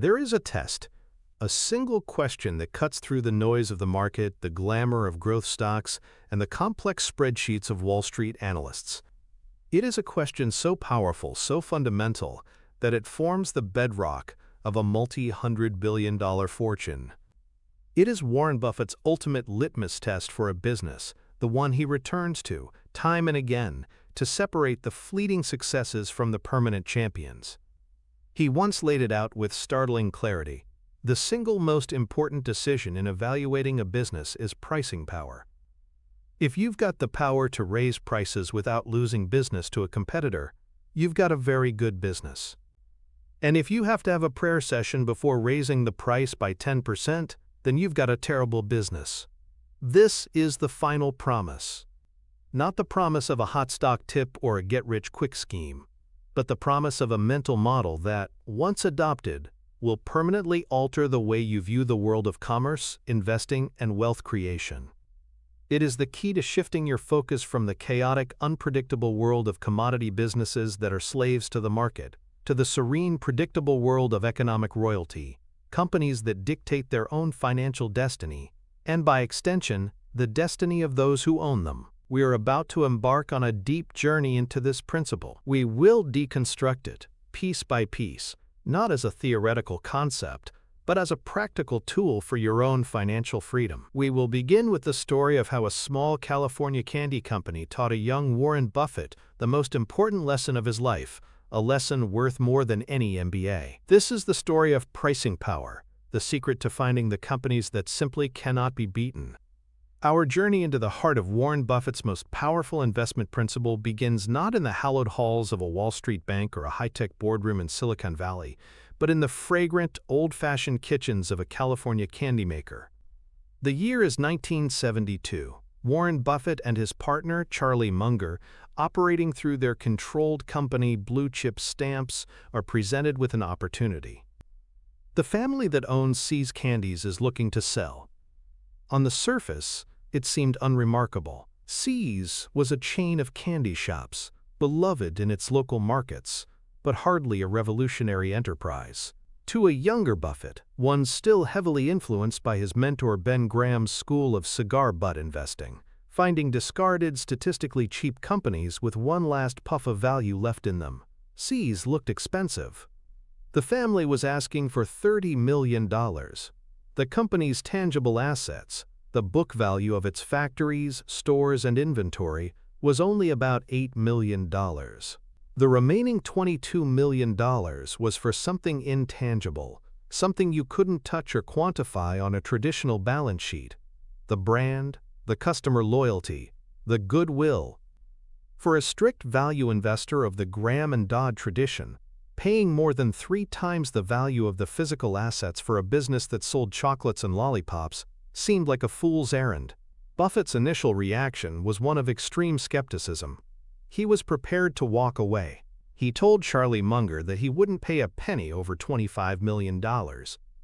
There is a test, a single question that cuts through the noise of the market, the glamour of growth stocks, and the complex spreadsheets of Wall Street analysts. It is a question so powerful, so fundamental, that it forms the bedrock of a multi-hundred-billion-dollar fortune. It is Warren Buffett's ultimate litmus test for a business, the one he returns to, time and again, to separate the fleeting successes from the permanent champions. He once laid it out with startling clarity. The single most important decision in evaluating a business is pricing power. If you've got the power to raise prices without losing business to a competitor, you've got a very good business. And if you have to have a prayer session before raising the price by 10%, then you've got a terrible business. This is the final promise. Not the promise of a hot stock tip or a get-rich-quick scheme, but the promise of a mental model that, once adopted, will permanently alter the way you view the world of commerce, investing, and wealth creation. It is the key to shifting your focus from the chaotic, unpredictable world of commodity businesses that are slaves to the market, to the serene, predictable world of economic royalty, companies that dictate their own financial destiny, and by extension, the destiny of those who own them. We are about to embark on a deep journey into this principle. We will deconstruct it, piece by piece, not as a theoretical concept, but as a practical tool for your own financial freedom. We will begin with the story of how a small California candy company taught a young Warren Buffett the most important lesson of his life, a lesson worth more than any MBA. This is the story of pricing power, the secret to finding the companies that simply cannot be beaten. Our journey into the heart of Warren Buffett's most powerful investment principle begins not in the hallowed halls of a Wall Street bank or a high-tech boardroom in Silicon Valley, but in the fragrant, old-fashioned kitchens of a California candy maker. The year is 1972. Warren Buffett and his partner, Charlie Munger, operating through their controlled company Blue Chip Stamps, are presented with an opportunity. The family that owns See's Candies is looking to sell. On the surface, it seemed unremarkable. See's was a chain of candy shops, beloved in its local markets, but hardly a revolutionary enterprise. To a younger Buffett, one still heavily influenced by his mentor Ben Graham's school of cigar butt investing, finding discarded, statistically cheap companies with one last puff of value left in them, See's looked expensive. The family was asking for $30 million. The company's tangible assets, the book value of its factories, stores, and inventory, was only about $8 million. The remaining $22 million was for something intangible, something you couldn't touch or quantify on a traditional balance sheet: the brand, the customer loyalty, the goodwill. For a strict value investor of the Graham and Dodd tradition, paying more than 3 times the value of the physical assets for a business that sold chocolates and lollipops seemed like a fool's errand. Buffett's initial reaction was one of extreme skepticism. He was prepared to walk away. He told Charlie Munger that he wouldn't pay a penny over $25 million,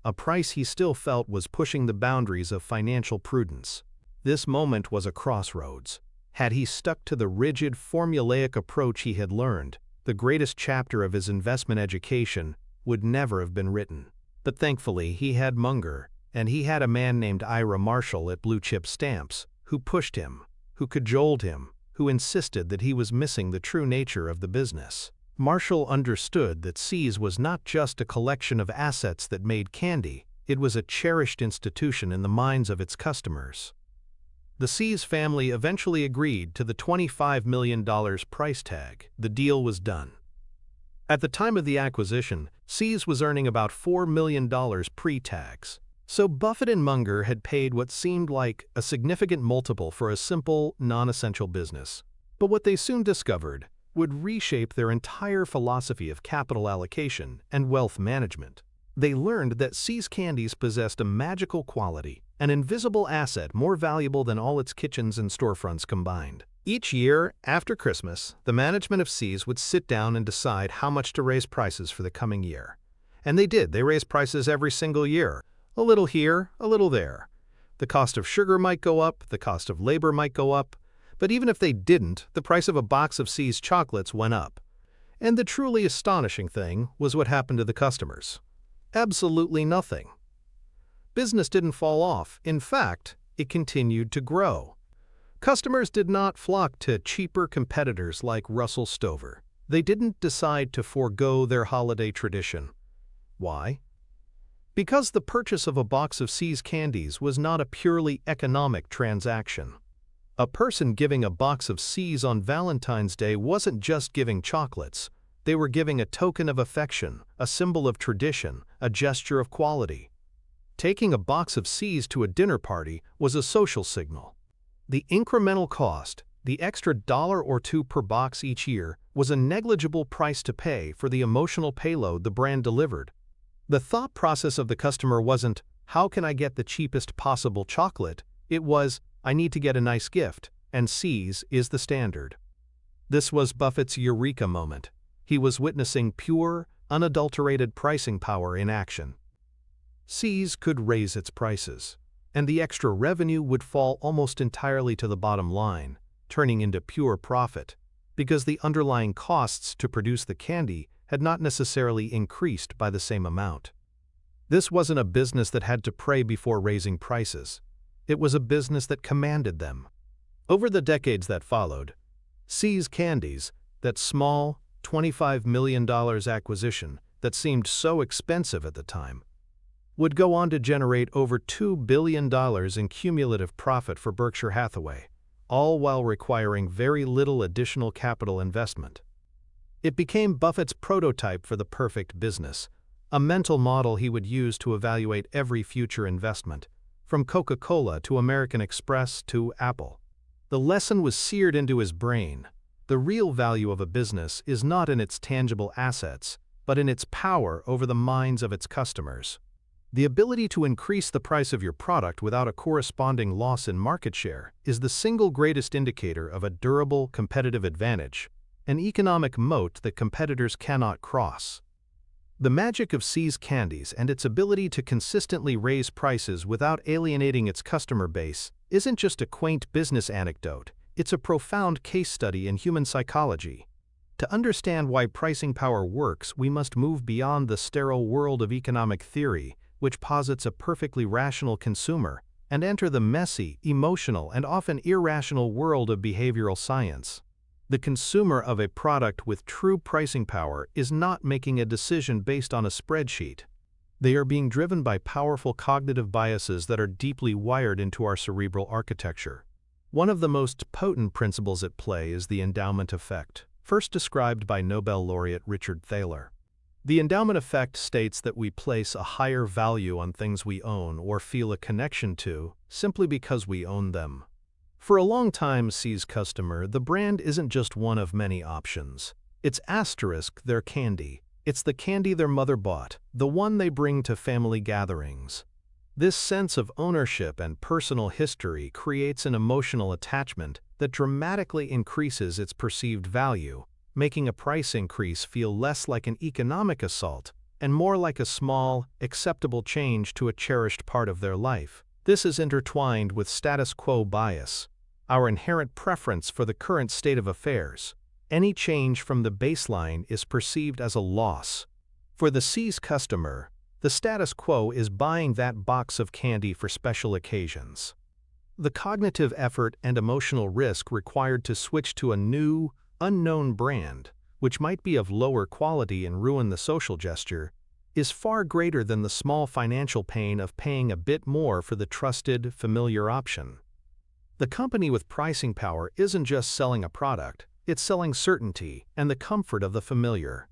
a price he still felt was pushing the boundaries of financial prudence. This moment was a crossroads. Had he stuck to the rigid, formulaic approach he had learned, the greatest chapter of his investment education would never have been written. But thankfully, he had Munger, and he had a man named Ira Marshall at Blue Chip Stamps, who pushed him, who cajoled him, who insisted that he was missing the true nature of the business. Marshall understood that See's was not just a collection of assets that made candy, it was a cherished institution in the minds of its customers. The See's family eventually agreed to the $25 million price tag. The deal was done. At the time of the acquisition, See's was earning about $4 million pre-tax. So Buffett and Munger had paid what seemed like a significant multiple for a simple, non-essential business. But what they soon discovered would reshape their entire philosophy of capital allocation and wealth management. They learned that See's Candies possessed a magical quality, an invisible asset more valuable than all its kitchens and storefronts combined. Each year, after Christmas, the management of See's would sit down and decide how much to raise prices for the coming year. And they did. They raised prices every single year. A little here, a little there. The cost of sugar might go up, the cost of labor might go up, but even if they didn't, the price of a box of See's chocolates went up. And the truly astonishing thing was what happened to the customers. Absolutely nothing. Business didn't fall off. In fact, it continued to grow. Customers did not flock to cheaper competitors like Russell Stover. They didn't decide to forego their holiday tradition. Why? Because the purchase of a box of See's candies was not a purely economic transaction. A person giving a box of See's on Valentine's Day wasn't just giving chocolates. They were giving a token of affection, a symbol of tradition, a gesture of quality. Taking a box of See's to a dinner party was a social signal. The incremental cost, the extra $1 or $2 per box each year, was a negligible price to pay for the emotional payload the brand delivered. The thought process of the customer wasn't, how can I get the cheapest possible chocolate? It was, I need to get a nice gift, and See's is the standard. This was Buffett's eureka moment. He was witnessing pure, unadulterated pricing power in action. See's could raise its prices, and the extra revenue would fall almost entirely to the bottom line, turning into pure profit, because the underlying costs to produce the candy had not necessarily increased by the same amount. This wasn't a business that had to pray before raising prices. It was a business that commanded them. Over the decades that followed, See's Candies, that small, $25 million acquisition that seemed so expensive at the time, would go on to generate over $2 billion in cumulative profit for Berkshire Hathaway, all while requiring very little additional capital investment. It became Buffett's prototype for the perfect business, a mental model he would use to evaluate every future investment, from Coca-Cola to American Express to Apple. The lesson was seared into his brain. The real value of a business is not in its tangible assets, but in its power over the minds of its customers. The ability to increase the price of your product without a corresponding loss in market share is the single greatest indicator of a durable competitive advantage, an economic moat that competitors cannot cross. The magic of See's Candies and its ability to consistently raise prices without alienating its customer base isn't just a quaint business anecdote, it's a profound case study in human psychology. To understand why pricing power works, we must move beyond the sterile world of economic theory, which posits a perfectly rational consumer, and enter the messy, emotional, and often irrational world of behavioral science. The consumer of a product with true pricing power is not making a decision based on a spreadsheet. They are being driven by powerful cognitive biases that are deeply wired into our cerebral architecture. One of the most potent principles at play is the endowment effect, first described by Nobel laureate Richard Thaler. The endowment effect states that we place a higher value on things we own or feel a connection to simply because we own them. For a long time, See's customer, the brand isn't just one of many options. It's asterisk their candy. It's the candy their mother bought, the one they bring to family gatherings. This sense of ownership and personal history creates an emotional attachment that dramatically increases its perceived value, making a price increase feel less like an economic assault and more like a small, acceptable change to a cherished part of their life. This is intertwined with status quo bias, our inherent preference for the current state of affairs. Any change from the baseline is perceived as a loss. For the See's customer, the status quo is buying that box of candy for special occasions. The cognitive effort and emotional risk required to switch to a new, unknown brand, which might be of lower quality and ruin the social gesture, is far greater than the small financial pain of paying a bit more for the trusted, familiar option. The company with pricing power isn't just selling a product, it's selling certainty and the comfort of the familiar.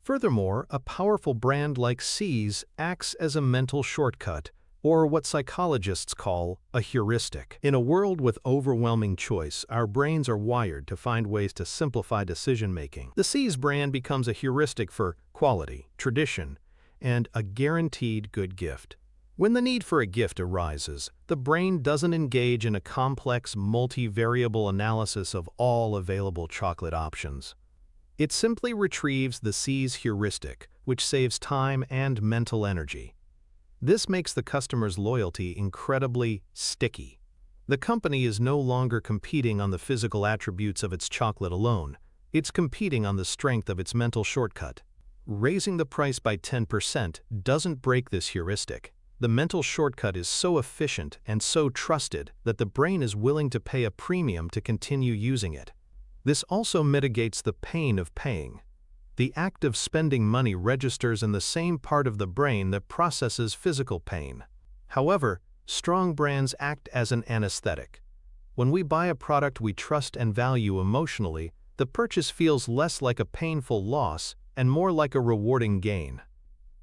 Furthermore, a powerful brand like See's acts as a mental shortcut, or what psychologists call a heuristic. In a world with overwhelming choice, our brains are wired to find ways to simplify decision-making. The See's brand becomes a heuristic for quality, tradition, and a guaranteed good gift. When the need for a gift arises, the brain doesn't engage in a complex, multivariable analysis of all available chocolate options. It simply retrieves the See's heuristic, which saves time and mental energy. This makes the customer's loyalty incredibly sticky. The company is no longer competing on the physical attributes of its chocolate alone. It's competing on the strength of its mental shortcut. Raising the price by 10% doesn't break this heuristic. The mental shortcut is so efficient and so trusted that the brain is willing to pay a premium to continue using it. This also mitigates the pain of paying. The act of spending money registers in the same part of the brain that processes physical pain. However, strong brands act as an anesthetic. When we buy a product we trust and value emotionally, the purchase feels less like a painful loss and more like a rewarding gain.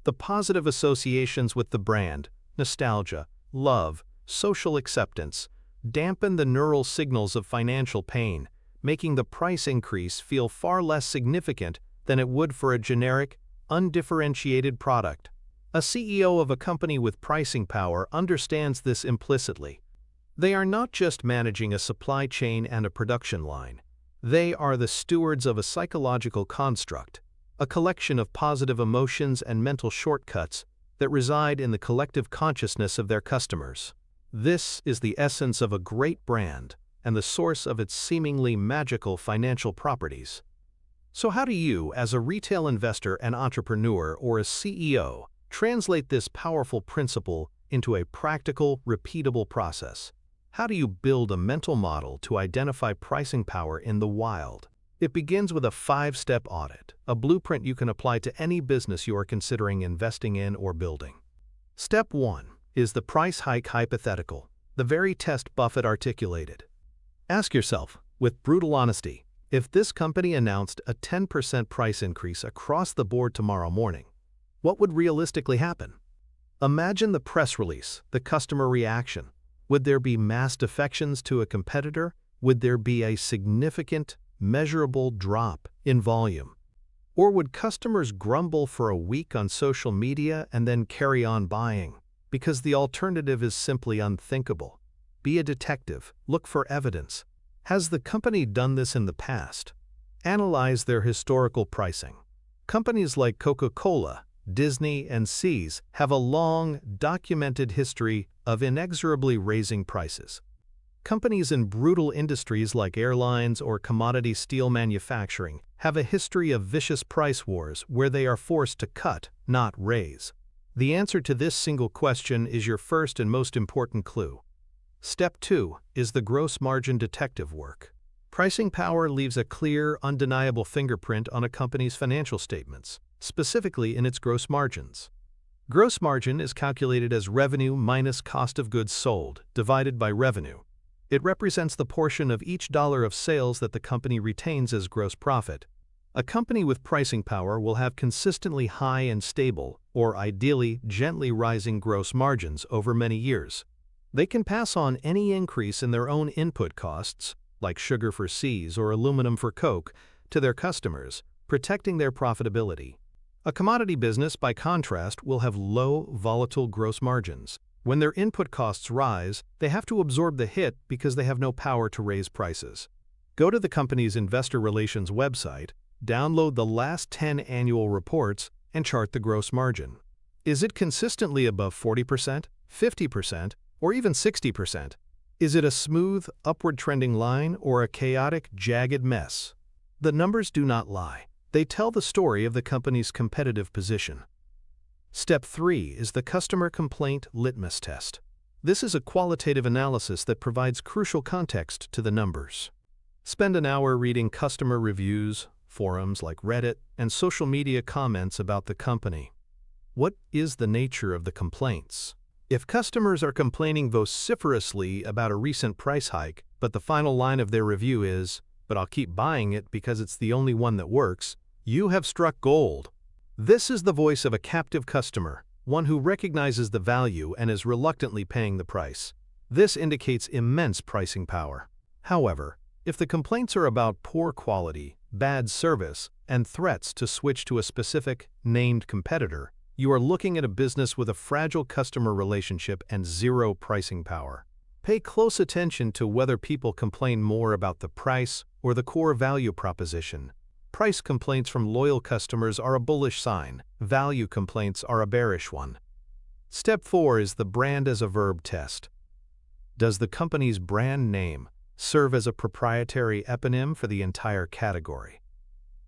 The positive associations with the brand, nostalgia, love, social acceptance, dampen the neural signals of financial pain, making the price increase feel far less significant than it would for a generic, undifferentiated product. A CEO of a company with pricing power understands this implicitly. They are not just managing a supply chain and a production line. They are the stewards of a psychological construct, a collection of positive emotions and mental shortcuts that reside in the collective consciousness of their customers. This is the essence of a great brand and the source of its seemingly magical financial properties. So how do you, as a retail investor and entrepreneur or a CEO, translate this powerful principle into a practical, repeatable process? How do you build a mental model to identify pricing power in the wild? It begins with a 5-step audit, a blueprint you can apply to any business you are considering investing in or building. Step 1 is the price hike hypothetical, the very test Buffett articulated. Ask yourself, with brutal honesty, if this company announced a 10% price increase across the board tomorrow morning, what would realistically happen? Imagine the press release, the customer reaction. Would there be mass defections to a competitor? Would there be a significant, measurable drop in volume? Or would customers grumble for a week on social media and then carry on buying? Because the alternative is simply unthinkable. Be a detective, look for evidence. Has the company done this in the past? Analyze their historical pricing. Companies like Coca-Cola, Disney, and See's have a long, documented history of inexorably raising prices. Companies in brutal industries like airlines or commodity steel manufacturing have a history of vicious price wars where they are forced to cut, not raise. The answer to this single question is your first and most important clue. Step 2 is the gross margin detective work. Pricing power leaves a clear, undeniable fingerprint on a company's financial statements, specifically in its gross margins. Gross margin is calculated as revenue minus cost of goods sold, divided by revenue. It represents the portion of each dollar of sales that the company retains as gross profit. A company with pricing power will have consistently high and stable, or ideally gently rising gross margins over many years. They can pass on any increase in their own input costs, like sugar for See's or aluminum for Coke, to their customers, protecting their profitability. A commodity business, by contrast, will have low, volatile gross margins. When their input costs rise, they have to absorb the hit because they have no power to raise prices. Go to the company's investor relations website, download the last 10 annual reports, and chart the gross margin. Is it consistently above 40%, 50%, or even 60%? Is it a smooth, upward trending line or a chaotic, jagged mess? The numbers do not lie. They tell the story of the company's competitive position. Step 3 is the customer complaint litmus test. This is a qualitative analysis that provides crucial context to the numbers. Spend an hour reading customer reviews, forums like Reddit, and social media comments about the company. What is the nature of the complaints? If customers are complaining vociferously about a recent price hike, but the final line of their review is, "But I'll keep buying it because it's the only one that works," you have struck gold. This is the voice of a captive customer, one who recognizes the value and is reluctantly paying the price. This indicates immense pricing power. However, if the complaints are about poor quality, bad service, and threats to switch to a specific, named competitor, you are looking at a business with a fragile customer relationship and zero pricing power. Pay close attention to whether people complain more about the price or the core value proposition. Price complaints from loyal customers are a bullish sign. Value complaints are a bearish one. Step 4 is the brand as a verb test. Does the company's brand name serve as a proprietary eponym for the entire category?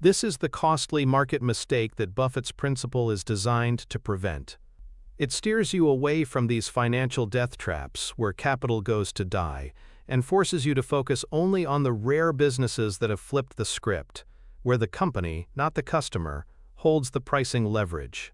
This is the costly market mistake that Buffett's principle is designed to prevent. It steers you away from these financial death traps where capital goes to die and forces you to focus only on the rare businesses that have flipped the script, where the company, not the customer, holds the pricing leverage.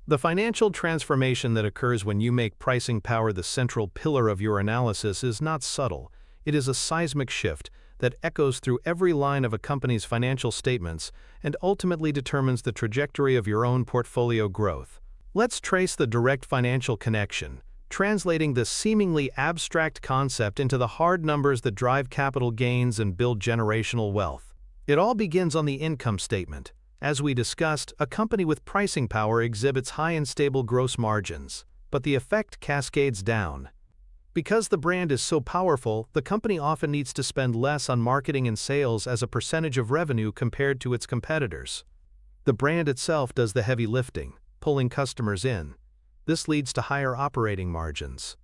The financial transformation that occurs when you make pricing power the central pillar of your analysis is not subtle. It is a seismic shift that echoes through every line of a company's financial statements and ultimately determines the trajectory of your own portfolio growth. Let's trace the direct financial connection, translating this seemingly abstract concept into the hard numbers that drive capital gains and build generational wealth. It all begins on the income statement. As we discussed, a company with pricing power exhibits high and stable gross margins, but the effect cascades down. Because the brand is so powerful, the company often needs to spend less on marketing and sales as a percentage of revenue compared to its competitors. The brand itself does the heavy lifting, pulling customers in. This leads to higher operating margins.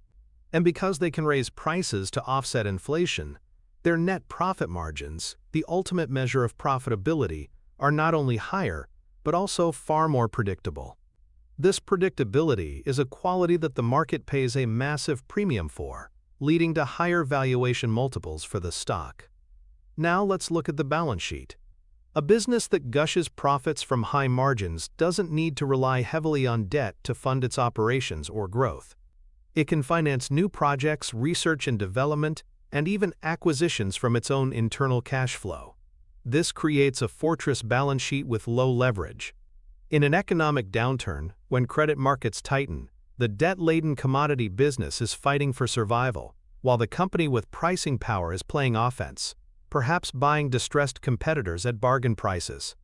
And because they can raise prices to offset inflation, their net profit margins, the ultimate measure of profitability, are not only higher, but also far more predictable. This predictability is a quality that the market pays a massive premium for, leading to higher valuation multiples for the stock. Now let's look at the balance sheet. A business that gushes profits from high margins doesn't need to rely heavily on debt to fund its operations or growth. It can finance new projects, research and development, and even acquisitions from its own internal cash flow. This creates a fortress balance sheet with low leverage. In an economic downturn, when credit markets tighten, the debt-laden commodity business is fighting for survival, while the company with pricing power is playing offense, perhaps buying distressed competitors at bargain prices.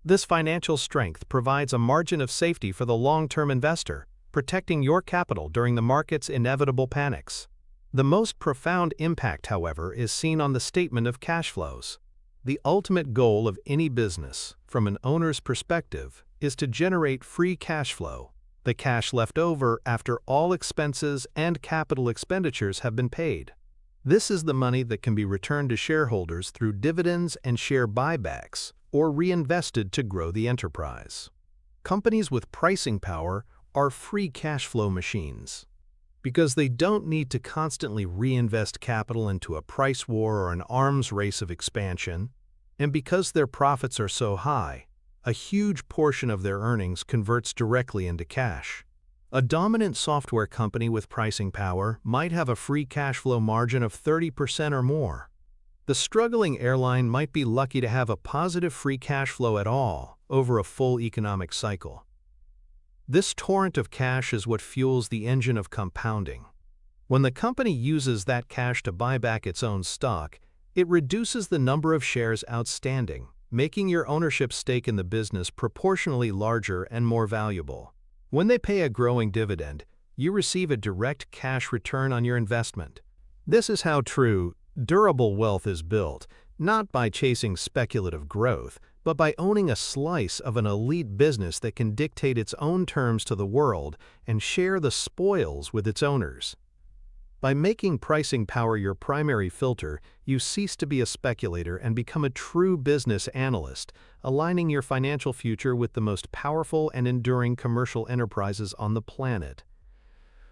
This financial strength provides a margin of safety for the long-term investor, protecting your capital during the market's inevitable panics. The most profound impact, however, is seen on the statement of cash flows. The ultimate goal of any business, from an owner's perspective, is to generate free cash flow, the cash left over after all expenses and capital expenditures have been paid. This is the money that can be returned to shareholders through dividends and share buybacks, or reinvested to grow the enterprise. Companies with pricing power are free cash flow machines. Because they don't need to constantly reinvest capital into a price war or an arms race of expansion, and because their profits are so high, a huge portion of their earnings converts directly into cash. A dominant software company with pricing power might have a free cash flow margin of 30% or more. The struggling airline might be lucky to have a positive free cash flow at all over a full economic cycle. This torrent of cash is what fuels the engine of compounding. When the company uses that cash to buy back its own stock, it reduces the number of shares outstanding, making your ownership stake in the business proportionally larger and more valuable. When they pay a growing dividend, you receive a direct cash return on your investment. This is how true, durable wealth is built, not by chasing speculative growth, but by owning a slice of an elite business that can dictate its own terms to the world and share the spoils with its owners. By making pricing power your primary filter, you cease to be a speculator and become a true business analyst, aligning your financial future with the most powerful and enduring commercial enterprises on the planet.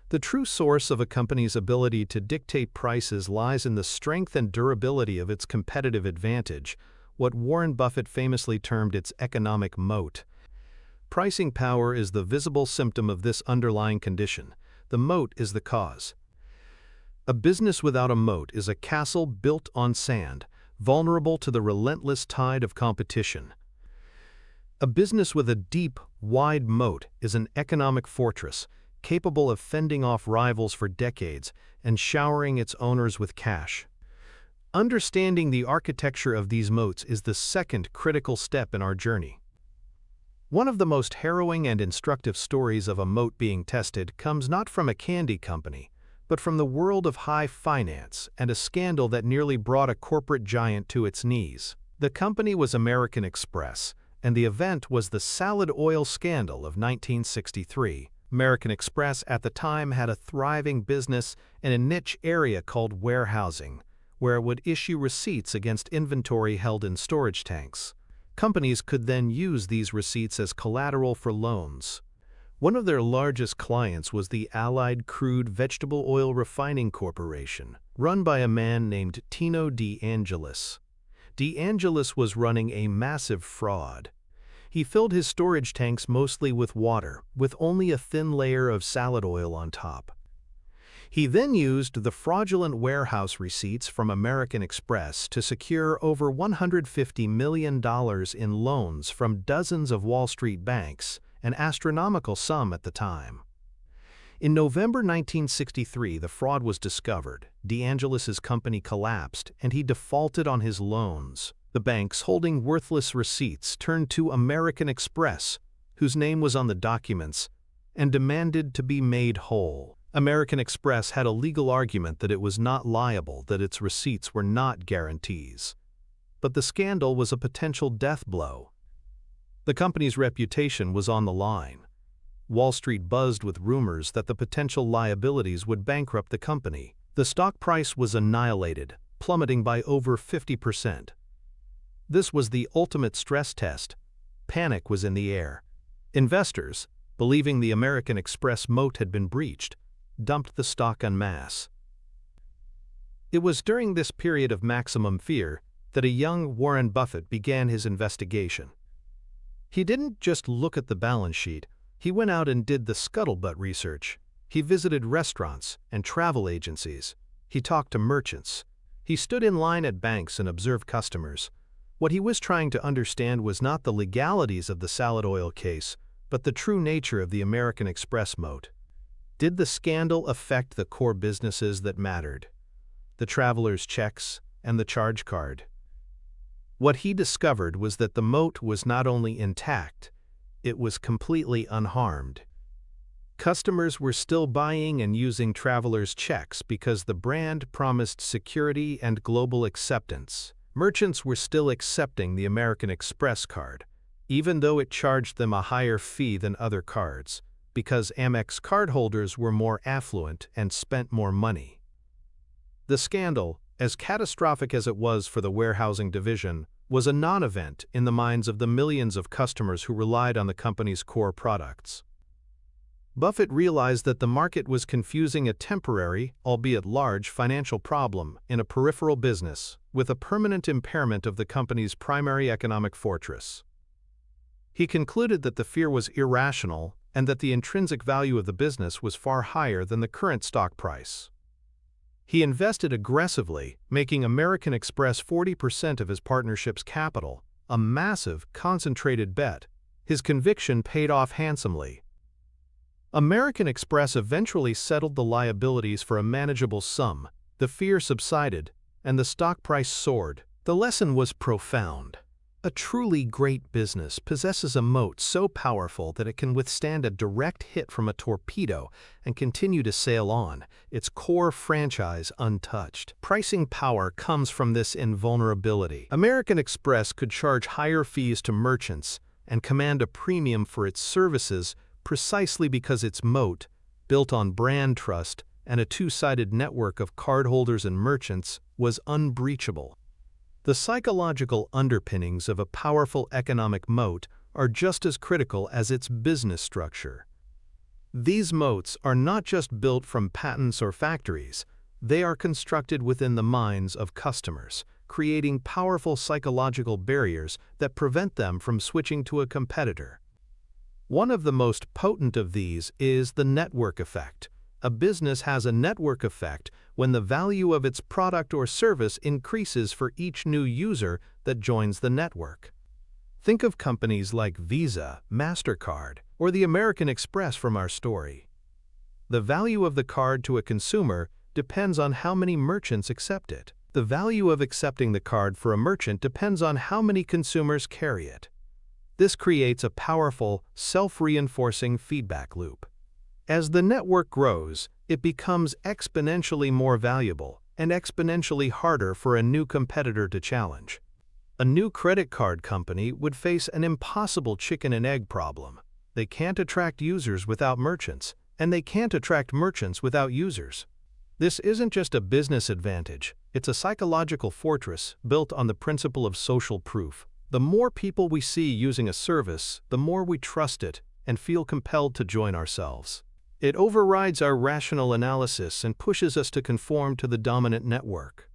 The true source of a company's ability to dictate prices lies in the strength and durability of its competitive advantage, what Warren Buffett famously termed its economic moat. Pricing power is the visible symptom of this underlying condition. The moat is the cause. A business without a moat is a castle built on sand, vulnerable to the relentless tide of competition. A business with a deep, wide moat is an economic fortress, capable of fending off rivals for decades and showering its owners with cash. Understanding the architecture of these moats is the second critical step in our journey. One of the most harrowing and instructive stories of a moat being tested comes not from a candy company, but from the world of high finance and a scandal that nearly brought a corporate giant to its knees. The company was American Express, and the event was the salad oil scandal of 1963. American Express at the time had a thriving business in a niche area called warehousing, where it would issue receipts against inventory held in storage tanks. Companies could then use these receipts as collateral for loans. One of their largest clients was the Allied Crude Vegetable Oil Refining Corporation, run by a man named Tino De Angelis. De Angelis was running a massive fraud. He filled his storage tanks mostly with water, with only a thin layer of salad oil on top. He then used the fraudulent warehouse receipts from American Express to secure over $150 million in loans from dozens of Wall Street banks, an astronomical sum at the time. In November 1963, the fraud was discovered. De Angelis's company collapsed, and he defaulted on his loans. The banks holding worthless receipts turned to American Express, whose name was on the documents, and demanded to be made whole. American Express had a legal argument that it was not liable, that its receipts were not guarantees. But the scandal was a potential death blow. The company's reputation was on the line. Wall Street buzzed with rumors that the potential liabilities would bankrupt the company. The stock price was annihilated, plummeting by over 50%. This was the ultimate stress test. Panic was in the air. Investors, believing the American Express moat had been breached, dumped the stock en masse. It was during this period of maximum fear that a young Warren Buffett began his investigation. He didn't just look at the balance sheet, he went out and did the scuttlebutt research. He visited restaurants and travel agencies. He talked to merchants. He stood in line at banks and observed customers. What he was trying to understand was not the legalities of the salad oil case, but the true nature of the American Express moat. Did the scandal affect the core businesses that mattered? The traveler's checks and the charge card. What he discovered was that the moat was not only intact, it was completely unharmed. Customers were still buying and using travelers' checks because the brand promised security and global acceptance. Merchants were still accepting the American Express card, even though it charged them a higher fee than other cards, because Amex cardholders were more affluent and spent more money. The scandal, as catastrophic as it was for the warehousing division, was a non-event in the minds of the millions of customers who relied on the company's core products. Buffett realized that the market was confusing a temporary, albeit large, financial problem in a peripheral business with a permanent impairment of the company's primary economic fortress. He concluded that the fear was irrational and that the intrinsic value of the business was far higher than the current stock price. He invested aggressively, making American Express 40% of his partnership's capital, a massive, concentrated bet. His conviction paid off handsomely. American Express eventually settled the liabilities for a manageable sum, the fear subsided, and the stock price soared. The lesson was profound. A truly great business possesses a moat so powerful that it can withstand a direct hit from a torpedo and continue to sail on, its core franchise untouched. Pricing power comes from this invulnerability. American Express could charge higher fees to merchants and command a premium for its services precisely because its moat, built on brand trust and a two-sided network of cardholders and merchants, was unbreachable. The psychological underpinnings of a powerful economic moat are just as critical as its business structure. These moats are not just built from patents or factories, they are constructed within the minds of customers, creating powerful psychological barriers that prevent them from switching to a competitor. One of the most potent of these is the network effect. A business has a network effect when the value of its product or service increases for each new user that joins the network. Think of companies like Visa, MasterCard, or the American Express from our story. The value of the card to a consumer depends on how many merchants accept it. The value of accepting the card for a merchant depends on how many consumers carry it. This creates a powerful, self-reinforcing feedback loop. As the network grows, it becomes exponentially more valuable and exponentially harder for a new competitor to challenge. A new credit card company would face an impossible chicken and egg problem. They can't attract users without merchants, and they can't attract merchants without users. This isn't just a business advantage, it's a psychological fortress built on the principle of social proof. The more people we see using a service, the more we trust it and feel compelled to join ourselves. It overrides our rational analysis and pushes us to conform to the dominant network.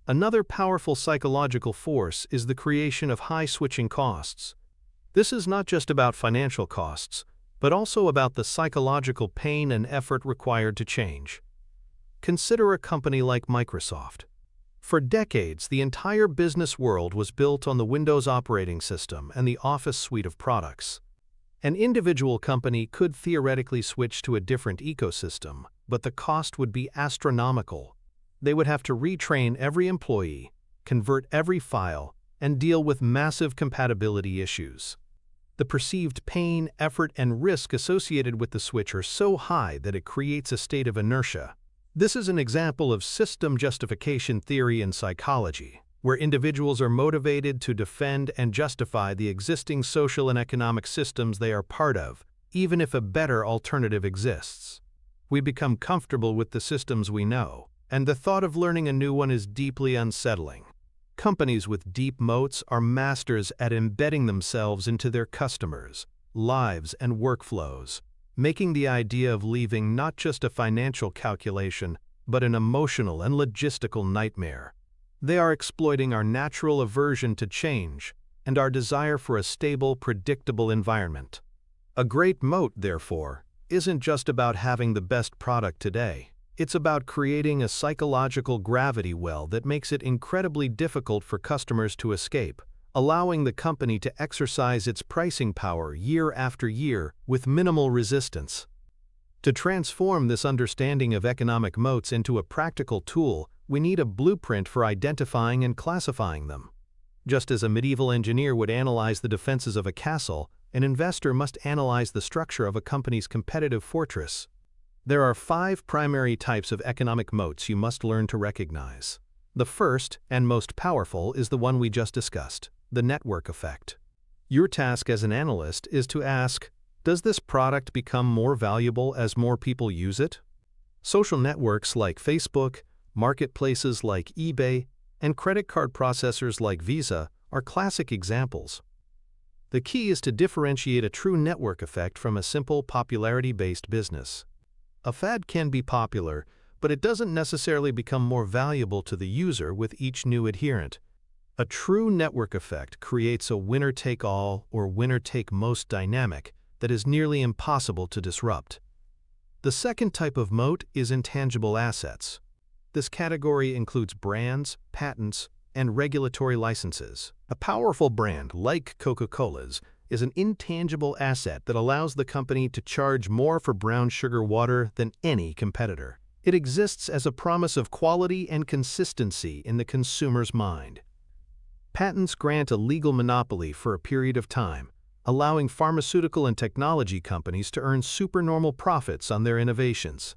Another powerful psychological force is the creation of high switching costs. This is not just about financial costs, but also about the psychological pain and effort required to change. Consider a company like Microsoft. For decades, the entire business world was built on the Windows operating system and the Office suite of products. An individual company could theoretically switch to a different ecosystem, but the cost would be astronomical. They would have to retrain every employee, convert every file, and deal with massive compatibility issues. The perceived pain, effort, and risk associated with the switch are so high that it creates a state of inertia. This is an example of system justification theory in psychology, where individuals are motivated to defend and justify the existing social and economic systems they are part of, even if a better alternative exists. We become comfortable with the systems we know, and the thought of learning a new one is deeply unsettling. Companies with deep moats are masters at embedding themselves into their customers, lives, and workflows, making the idea of leaving not just a financial calculation, but an emotional and logistical nightmare. They are exploiting our natural aversion to change and our desire for a stable, predictable environment. A great moat, therefore, isn't just about having the best product today. It's about creating a psychological gravity well that makes it incredibly difficult for customers to escape, allowing the company to exercise its pricing power year after year with minimal resistance. To transform this understanding of economic moats into a practical tool, we need a blueprint for identifying and classifying them. Just as a medieval engineer would analyze the defenses of a castle, an investor must analyze the structure of a company's competitive fortress. There are 5 primary types of economic moats you must learn to recognize. The first and most powerful is the one we just discussed, the network effect. Your task as an analyst is to ask, does this product become more valuable as more people use it? Social networks like Facebook, marketplaces like eBay, and credit card processors like Visa are classic examples. The key is to differentiate a true network effect from a simple popularity-based business. A fad can be popular, but it doesn't necessarily become more valuable to the user with each new adherent. A true network effect creates a winner-take-all or winner-take-most dynamic that is nearly impossible to disrupt. The second type of moat is intangible assets. This category includes brands, patents, and regulatory licenses. A powerful brand like Coca-Cola's is an intangible asset that allows the company to charge more for brown sugar water than any competitor. It exists as a promise of quality and consistency in the consumer's mind. Patents grant a legal monopoly for a period of time, allowing pharmaceutical and technology companies to earn supernormal profits on their innovations.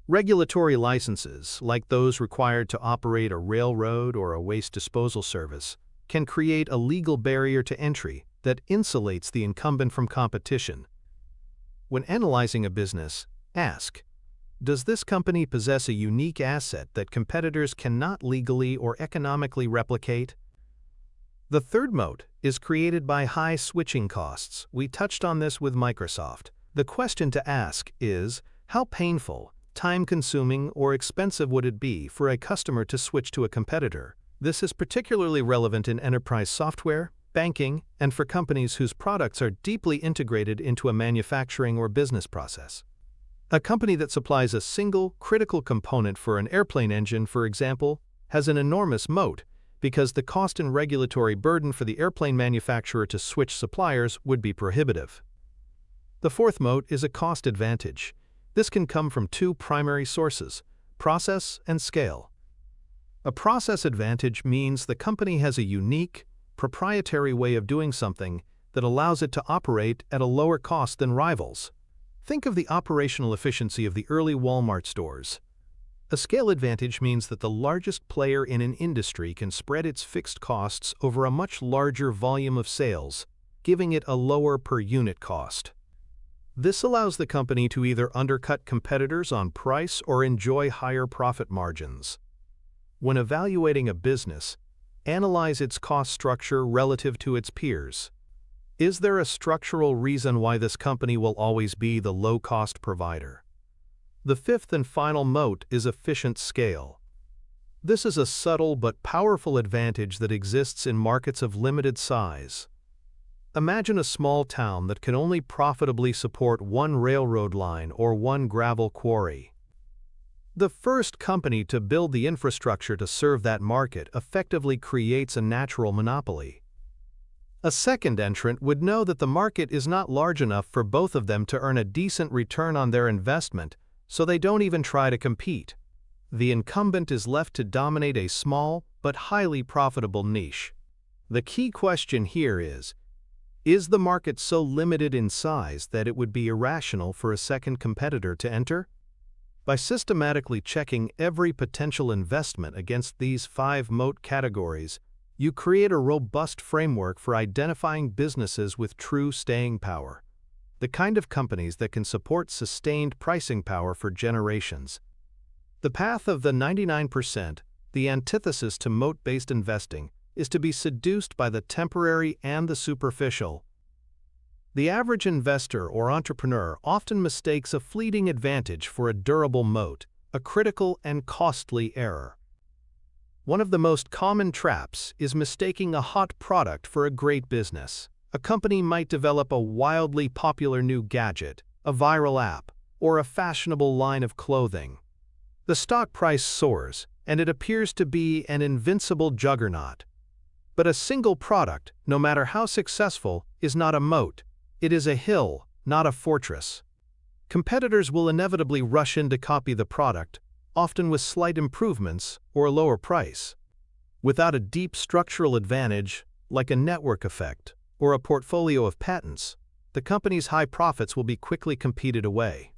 Regulatory licenses, like those required to operate a railroad or a waste disposal service, can create a legal barrier to entry that insulates the incumbent from competition. When analyzing a business, ask, does this company possess a unique asset that competitors cannot legally or economically replicate? The third moat is created by high switching costs. We touched on this with Microsoft. The question to ask is, how painful, time-consuming, or expensive would it be for a customer to switch to a competitor? This is particularly relevant in enterprise software, banking, and for companies whose products are deeply integrated into a manufacturing or business process. A company that supplies a single, critical component for an airplane engine, for example, has an enormous moat because the cost and regulatory burden for the airplane manufacturer to switch suppliers would be prohibitive. The fourth moat is a cost advantage. This can come from 2 primary sources, process and scale. A process advantage means the company has a unique, proprietary way of doing something that allows it to operate at a lower cost than rivals. Think of the operational efficiency of the early Walmart stores. A scale advantage means that the largest player in an industry can spread its fixed costs over a much larger volume of sales, giving it a lower per-unit cost. This allows the company to either undercut competitors on price or enjoy higher profit margins. When evaluating a business, Analyze its cost structure relative to its peers. Is there a structural reason why this company will always be the low-cost provider? The fifth and final moat is efficient scale. This is a subtle but powerful advantage that exists in markets of limited size. Imagine a small town that can only profitably support one railroad line or one gravel quarry. The first company to build the infrastructure to serve that market effectively creates a natural monopoly. A second entrant would know that the market is not large enough for both of them to earn a decent return on their investment, so they don't even try to compete. The incumbent is left to dominate a small but highly profitable niche. The key question here is the market so limited in size that it would be irrational for a second competitor to enter? By systematically checking every potential investment against these 5 moat categories, you create a robust framework for identifying businesses with true staying power, the kind of companies that can support sustained pricing power for generations. The path of the 99%, the antithesis to moat-based investing, is to be seduced by the temporary and the superficial. The average investor or entrepreneur often mistakes a fleeting advantage for a durable moat, a critical and costly error. One of the most common traps is mistaking a hot product for a great business. A company might develop a wildly popular new gadget, a viral app, or a fashionable line of clothing. The stock price soars, and it appears to be an invincible juggernaut. But a single product, no matter how successful, is not a moat. It is a hill, not a fortress. Competitors will inevitably rush in to copy the product, often with slight improvements or a lower price. Without a deep structural advantage, like a network effect or a portfolio of patents, the company's high profits will be quickly competed away.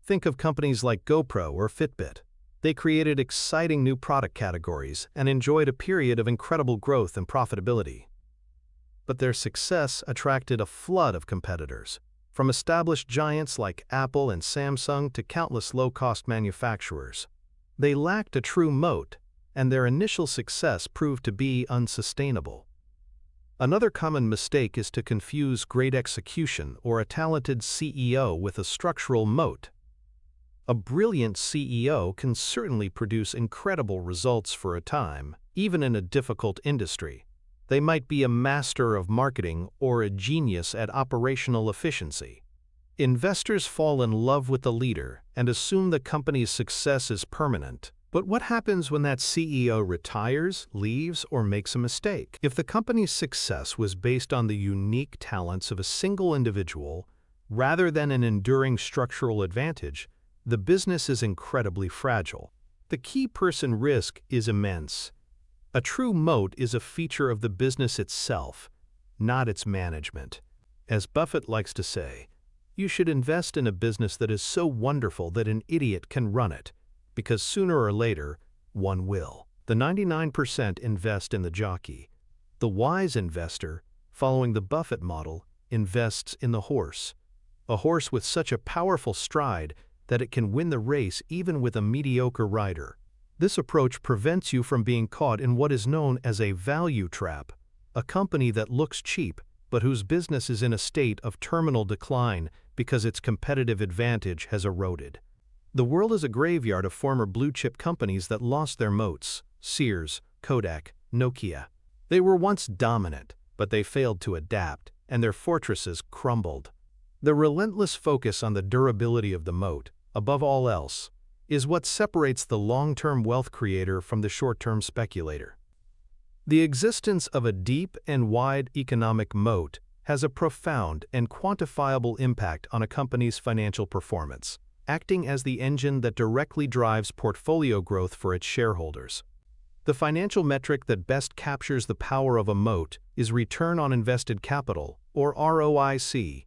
Think of companies like GoPro or Fitbit. They created exciting new product categories and enjoyed a period of incredible growth and profitability. But their success attracted a flood of competitors, from established giants like Apple and Samsung to countless low-cost manufacturers. They lacked a true moat, and their initial success proved to be unsustainable. Another common mistake is to confuse great execution or a talented CEO with a structural moat. A brilliant CEO can certainly produce incredible results for a time, even in a difficult industry. They might be a master of marketing or a genius at operational efficiency. Investors fall in love with the leader and assume the company's success is permanent. But what happens when that CEO retires, leaves, or makes a mistake? If the company's success was based on the unique talents of a single individual, rather than an enduring structural advantage, the business is incredibly fragile. The key person risk is immense. A true moat is a feature of the business itself, not its management. As Buffett likes to say, you should invest in a business that is so wonderful that an idiot can run it, because sooner or later, one will. The 99% invest in the jockey. The wise investor, following the Buffett model, invests in the horse. A horse with such a powerful stride that it can win the race even with a mediocre rider. This approach prevents you from being caught in what is known as a value trap, a company that looks cheap but whose business is in a state of terminal decline because its competitive advantage has eroded. The world is a graveyard of former blue-chip companies that lost their moats: Sears, Kodak, Nokia. They were once dominant, but they failed to adapt, and their fortresses crumbled. The relentless focus on the durability of the moat, above all else, is what separates the long-term wealth creator from the short-term speculator. The existence of a deep and wide economic moat has a profound and quantifiable impact on a company's financial performance, acting as the engine that directly drives portfolio growth for its shareholders. The financial metric that best captures the power of a moat is return on invested capital, or ROIC.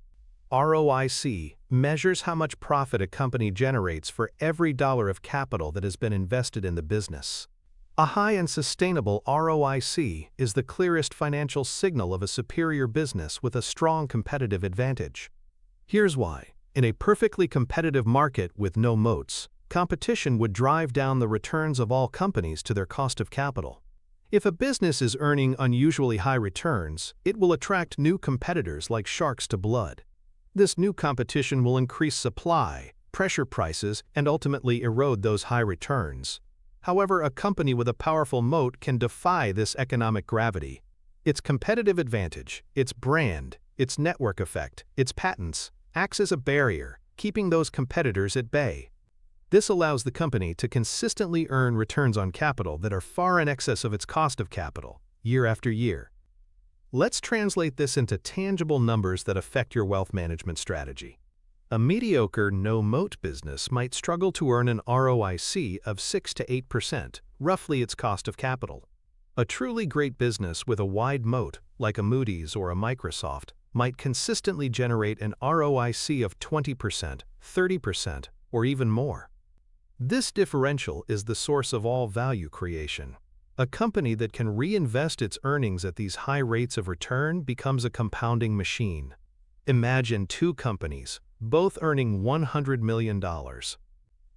ROIC measures how much profit a company generates for every dollar of capital that has been invested in the business. A high and sustainable ROIC is the clearest financial signal of a superior business with a strong competitive advantage. Here's why. In a perfectly competitive market with no moats, competition would drive down the returns of all companies to their cost of capital. If a business is earning unusually high returns, it will attract new competitors like sharks to blood. This new competition will increase supply, pressure prices, and ultimately erode those high returns. However, a company with a powerful moat can defy this economic gravity. Its competitive advantage, its brand, its network effect, its patents, acts as a barrier, keeping those competitors at bay. This allows the company to consistently earn returns on capital that are far in excess of its cost of capital, year after year. Let's translate this into tangible numbers that affect your wealth management strategy. A mediocre no-moat business might struggle to earn an ROIC of 6 to 8%, roughly its cost of capital. A truly great business with a wide moat, like a Moody's or a Microsoft, might consistently generate an ROIC of 20%, 30%, or even more. This differential is the source of all value creation. A company that can reinvest its earnings at these high rates of return becomes a compounding machine. Imagine two companies, both earning $100 million.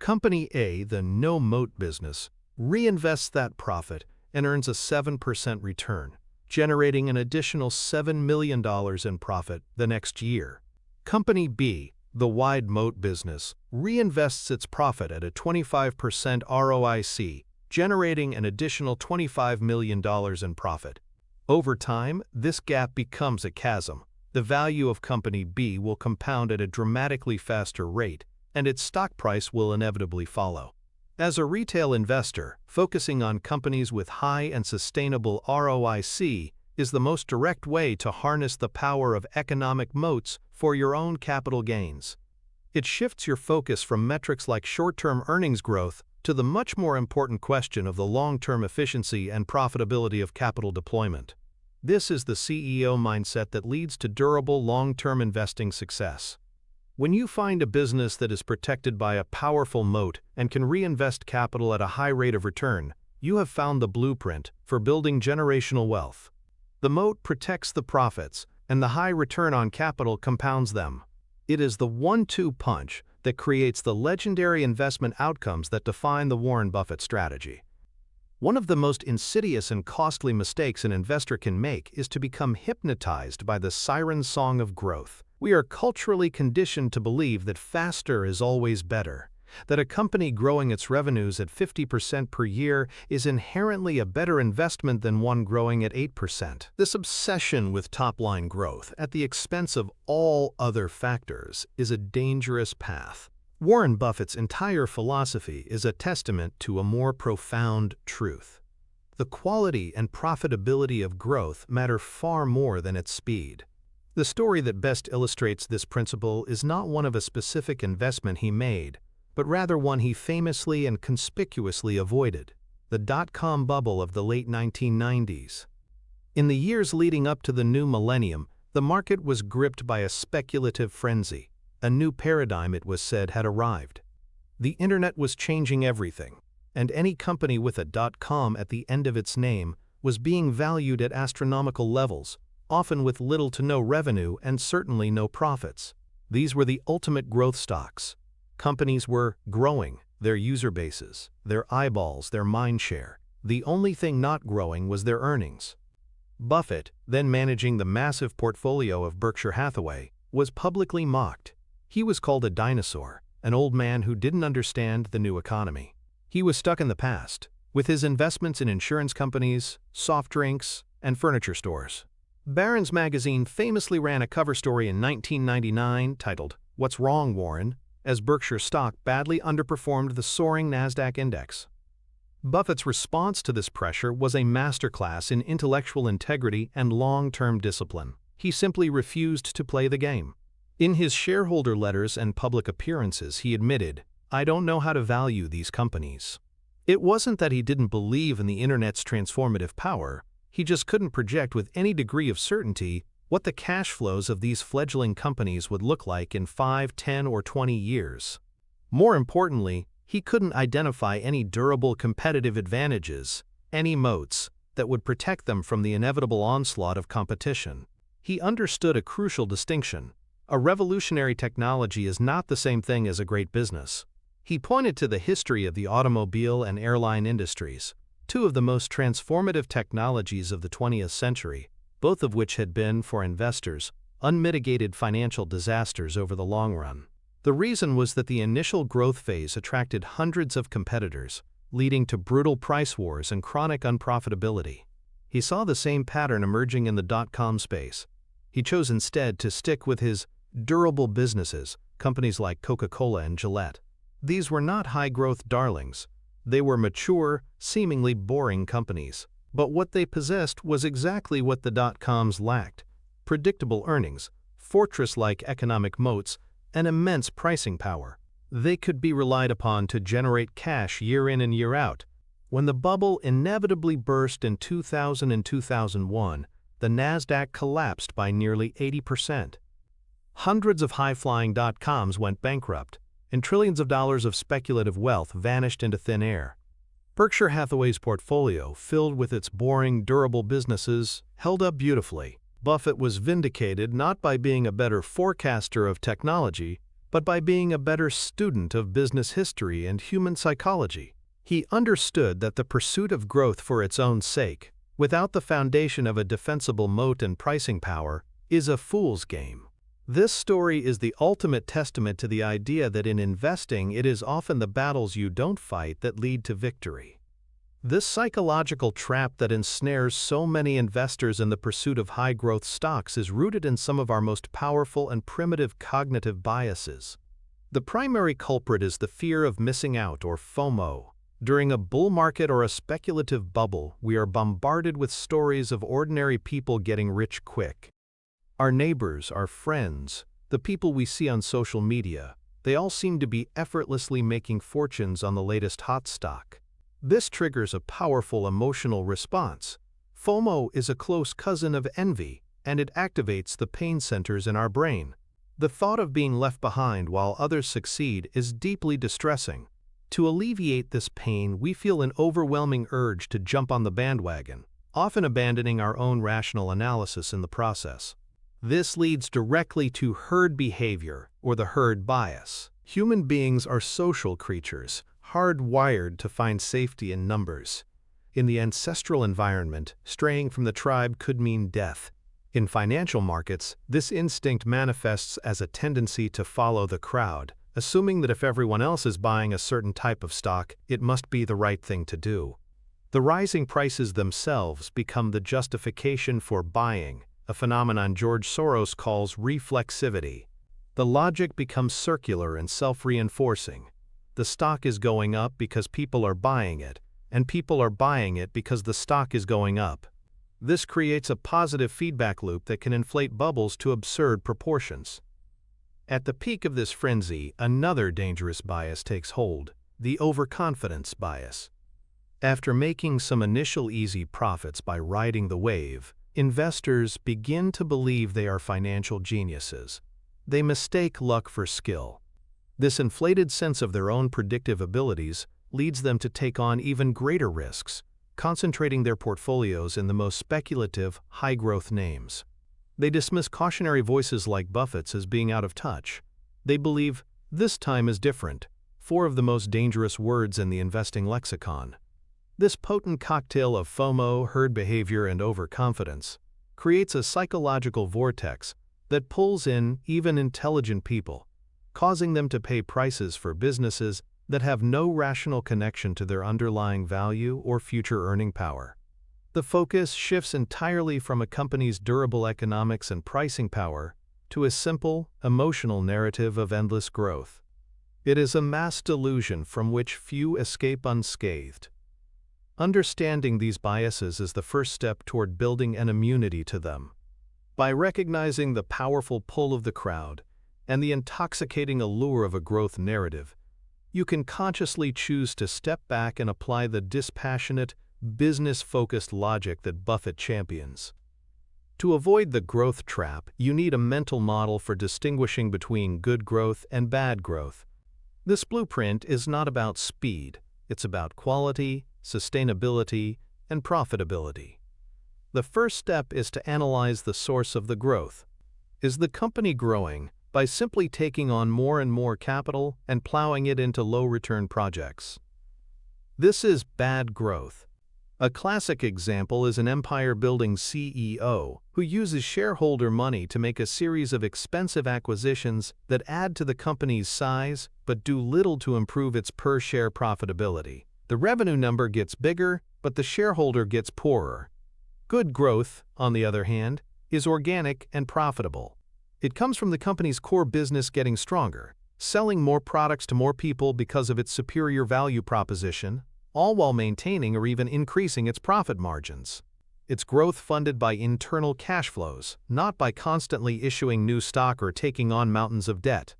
Company A, the no-moat business, reinvests that profit and earns a 7% return, generating an additional $7 million in profit the next year. Company B, the wide moat business, reinvests its profit at a 25% ROIC, generating an additional $25 million in profit. Over time, this gap becomes a chasm. The value of Company B will compound at a dramatically faster rate, and its stock price will inevitably follow. As a retail investor, focusing on companies with high and sustainable ROIC is the most direct way to harness the power of economic moats for your own capital gains. It shifts your focus from metrics like short-term earnings growth to the much more important question of the long-term efficiency and profitability of capital deployment. This is the CEO mindset that leads to durable long-term investing success. When you find a business that is protected by a powerful moat and can reinvest capital at a high rate of return, you have found the blueprint for building generational wealth. The moat protects the profits, and the high return on capital compounds them. It is the 1-2 punch that creates the legendary investment outcomes that define the Warren Buffett strategy. One of the most insidious and costly mistakes an investor can make is to become hypnotized by the siren song of growth. We are culturally conditioned to believe that faster is always better, that a company growing its revenues at 50% per year is inherently a better investment than one growing at 8%. This obsession with top-line growth at the expense of all other factors is a dangerous path. Warren Buffett's entire philosophy is a testament to a more profound truth. The quality and profitability of growth matter far more than its speed. The story that best illustrates this principle is not one of a specific investment he made, but rather one he famously and conspicuously avoided: the dot-com bubble of the late 1990s. In the years leading up to the new millennium, the market was gripped by a speculative frenzy. A new paradigm, it was said, had arrived. The internet was changing everything, and any company with a .com at the end of its name was being valued at astronomical levels, often with little to no revenue and certainly no profits. These were the ultimate growth stocks. Companies were growing, their user bases, their eyeballs, their mind share. The only thing not growing was their earnings. Buffett, then managing the massive portfolio of Berkshire Hathaway, was publicly mocked. He was called a dinosaur, an old man who didn't understand the new economy. He was stuck in the past, with his investments in insurance companies, soft drinks, and furniture stores. Barron's magazine famously ran a cover story in 1999 titled, "What's Wrong, Warren?" as Berkshire stock badly underperformed the soaring NASDAQ index. Buffett's response to this pressure was a masterclass in intellectual integrity and long-term discipline. He simply refused to play the game. In his shareholder letters and public appearances, he admitted, "I don't know how to value these companies." It wasn't that he didn't believe in the internet's transformative power, he just couldn't project with any degree of certainty what the cash flows of these fledgling companies would look like in 5, 10, or 20 years. More importantly, he couldn't identify any durable competitive advantages, any moats, that would protect them from the inevitable onslaught of competition. He understood a crucial distinction. A revolutionary technology is not the same thing as a great business. He pointed to the history of the automobile and airline industries. two of the most transformative technologies of the 20th century, both of which had been, for investors, unmitigated financial disasters over the long run. The reason was that the initial growth phase attracted hundreds of competitors, leading to brutal price wars and chronic unprofitability. He saw the same pattern emerging in the dot-com space. He chose instead to stick with his durable businesses, companies like Coca-Cola and Gillette. These were not high-growth darlings. They were mature, seemingly boring companies. But what they possessed was exactly what the dot-coms lacked: predictable earnings, fortress-like economic moats, and immense pricing power. They could be relied upon to generate cash year in and year out. When the bubble inevitably burst in 2000 and 2001, the Nasdaq collapsed by nearly 80%. Hundreds of high-flying dot-coms went bankrupt, and trillions of dollars of speculative wealth vanished into thin air. Berkshire Hathaway's portfolio, filled with its boring, durable businesses, held up beautifully. Buffett was vindicated not by being a better forecaster of technology, but by being a better student of business history and human psychology. He understood that the pursuit of growth for its own sake, without the foundation of a defensible moat and pricing power, is a fool's game. This story is the ultimate testament to the idea that in investing it is often the battles you don't fight that lead to victory. This psychological trap that ensnares so many investors in the pursuit of high-growth stocks is rooted in some of our most powerful and primitive cognitive biases. The primary culprit is the fear of missing out, or FOMO. During a bull market or a speculative bubble, we are bombarded with stories of ordinary people getting rich quick. Our neighbors, our friends, the people we see on social media, they all seem to be effortlessly making fortunes on the latest hot stock. This triggers a powerful emotional response. FOMO is a close cousin of envy, and it activates the pain centers in our brain. The thought of being left behind while others succeed is deeply distressing. To alleviate this pain, we feel an overwhelming urge to jump on the bandwagon, often abandoning our own rational analysis in the process. This leads directly to herd behavior, or the herd bias. Human beings are social creatures, hardwired to find safety in numbers. In the ancestral environment, straying from the tribe could mean death. In financial markets, this instinct manifests as a tendency to follow the crowd, assuming that if everyone else is buying a certain type of stock, it must be the right thing to do. The rising prices themselves become the justification for buying, a phenomenon George Soros calls reflexivity. The logic becomes circular and self-reinforcing. The stock is going up because people are buying it, and people are buying it because the stock is going up. This creates a positive feedback loop that can inflate bubbles to absurd proportions. At the peak of this frenzy, another dangerous bias takes hold: the overconfidence bias. After making some initial easy profits by riding the wave, investors begin to believe they are financial geniuses. They mistake luck for skill. This inflated sense of their own predictive abilities leads them to take on even greater risks, concentrating their portfolios in the most speculative, high-growth names. They dismiss cautionary voices like Buffett's as being out of touch. They believe, "This time is different," four of the most dangerous words in the investing lexicon. This potent cocktail of FOMO, herd behavior, and overconfidence creates a psychological vortex that pulls in even intelligent people, causing them to pay prices for businesses that have no rational connection to their underlying value or future earning power. The focus shifts entirely from a company's durable economics and pricing power to a simple, emotional narrative of endless growth. It is a mass delusion from which few escape unscathed. Understanding these biases is the first step toward building an immunity to them. By recognizing the powerful pull of the crowd and the intoxicating allure of a growth narrative, you can consciously choose to step back and apply the dispassionate, business-focused logic that Buffett champions. To avoid the growth trap, you need a mental model for distinguishing between good growth and bad growth. This blueprint is not about speed, it's about quality, sustainability, and profitability. The first step is to analyze the source of the growth. Is the company growing by simply taking on more and more capital and plowing it into low-return projects? This is bad growth. A classic example is an empire-building CEO who uses shareholder money to make a series of expensive acquisitions that add to the company's size but do little to improve its per-share profitability. The revenue number gets bigger, but the shareholder gets poorer. Good growth, on the other hand, is organic and profitable. It comes from the company's core business getting stronger, selling more products to more people because of its superior value proposition, all while maintaining or even increasing its profit margins. It's growth funded by internal cash flows, not by constantly issuing new stock or taking on mountains of debt.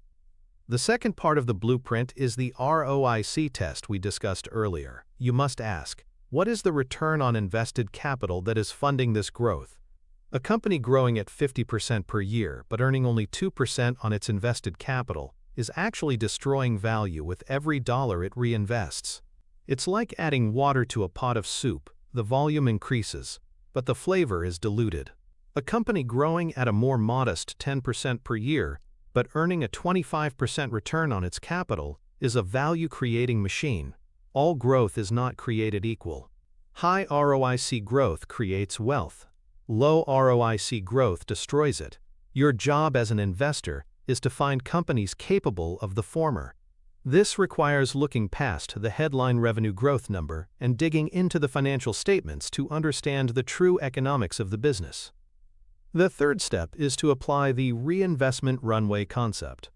The second part of the blueprint is the ROIC test we discussed earlier. You must ask, what is the return on invested capital that is funding this growth? A company growing at 50% per year but earning only 2% on its invested capital is actually destroying value with every dollar it reinvests. It's like adding water to a pot of soup. The volume increases, but the flavor is diluted. A company growing at a more modest 10% per year but earning a 25% return on its capital is a value-creating machine. All growth is not created equal. High ROIC growth creates wealth. Low ROIC growth destroys it. Your job as an investor is to find companies capable of the former. This requires looking past the headline revenue growth number and digging into the financial statements to understand the true economics of the business. The third step is to apply the reinvestment runway concept.